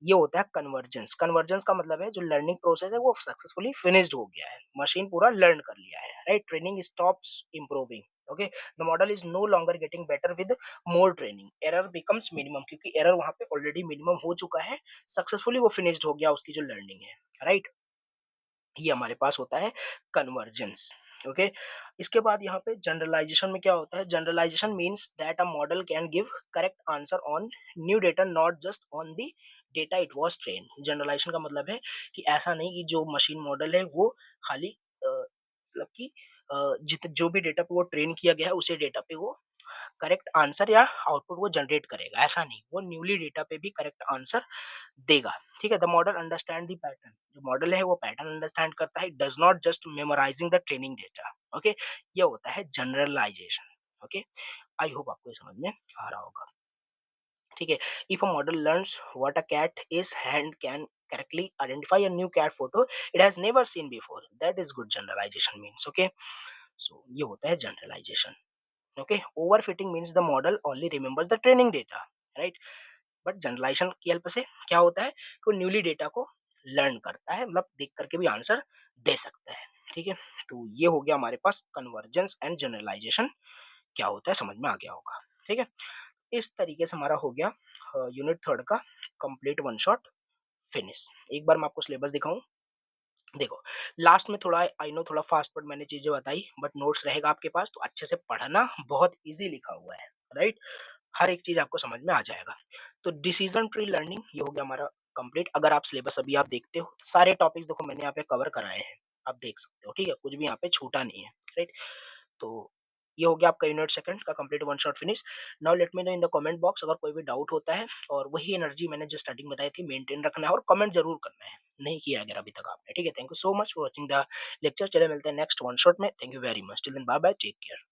Speaker 1: ये होता है कन्वर्जेंस। कन्वर्जेंस का मतलब है जो लर्निंग प्रोसेस है वो सक्सेसफुली फिनिश्ड हो गया है, मशीन पूरा लर्न कर लिया है, right? Training stops improving, okay? The model is no longer getting better with more training, error becomes minimum, क्योंकि एरर वहां पे ऑलरेडी मिनिमम हो चुका है, सक्सेसफुली वो फिनिश्ड हो गया उसकी जो लर्निंग है, राइट? ये हमारे पास होता है कन्वर्जेंस, ओके? इसके बाद यहाँ पे जनरलाइजेशन में क्या होता है? Generalization means that a model can give correct answer on new data, not just on the data it was train. Generalization का मतलब है कि ऐसा नहीं कि जो मशीन मॉडल है वो खाली मतलब कि जो भी डेटा पे वो ट्रेन किया गया है उसी डेटा पे वो करेक्ट आंसर या आउटपुट वो जनरेट करेगा, ऐसा नहीं, वो न्यूली डेटा पे भी करेक्ट आंसर देगा, ठीक है? The model understand the pattern, जो मॉडल है वो पैटर्न अंडरस्टैंड करता है, does not just memorizing the training data, okay? ये होता है जनरलाइजेशन, ओके? आई होप आपको ये समझ में आ रहा होगा, ठीक है? If a model learns what a cat is and can correctly identify a new cat photo it has never seen before, that is good generalization means, okay? So ये होता है generalization, okay? Overfitting means the model only remembers the training data, right? But generalization की help से क्या होता है कि वो न्यूली डेटा को लर्न करता है, मतलब देख करके भी आंसर दे सकता है, ठीक है? तो ये हो गया हमारे पास कन्वर्जेंस एंड जनरलाइजेशन क्या होता है, समझ में आ गया होगा, ठीक है? इस तरीके से हमारा हो गया यूनिट थर्ड का कंप्लीट वन शॉट फिनिश। एक बार मैं आपको सिलेबस दिखाऊं, देखो, लास्ट में थोड़ा आई नो थोड़ा फास्ट बट मैंने चीजें बताई, बट नोट्स रहेगा आपके पास तो अच्छे से पढ़ना, बहुत इजी लिखा हुआ है, राइट? हर एक चीज आपको समझ में आ जाएगा। तो डिसीजन ट्री लर्निंग ये हो गया हमारा कंप्लीट। अगर आप सिलेबस अभी आप देखते हो तो सारे टॉपिक्स देखो मैंने यहाँ पे कवर कराए हैं, आप देख सकते हो, ठीक है? कुछ भी यहाँ पे छूटा नहीं है, राइट? तो ये हो गया आपका यूनिट सेकंड का complete one shot finish. Now let me know in the comment box अगर कोई भी डाउट होता है, और वही एनर्जी मैंने जो स्टार्टिंग बताई थी मेंटेन रखना है, और कमेंट जरूर करना है, नहीं किया अगर अभी तक आपने, ठीक है? Thank you so much for watching the lecture. चले मिलते हैं नेक्स्ट वन शॉट में, thank you very much, till then bye bye, take care.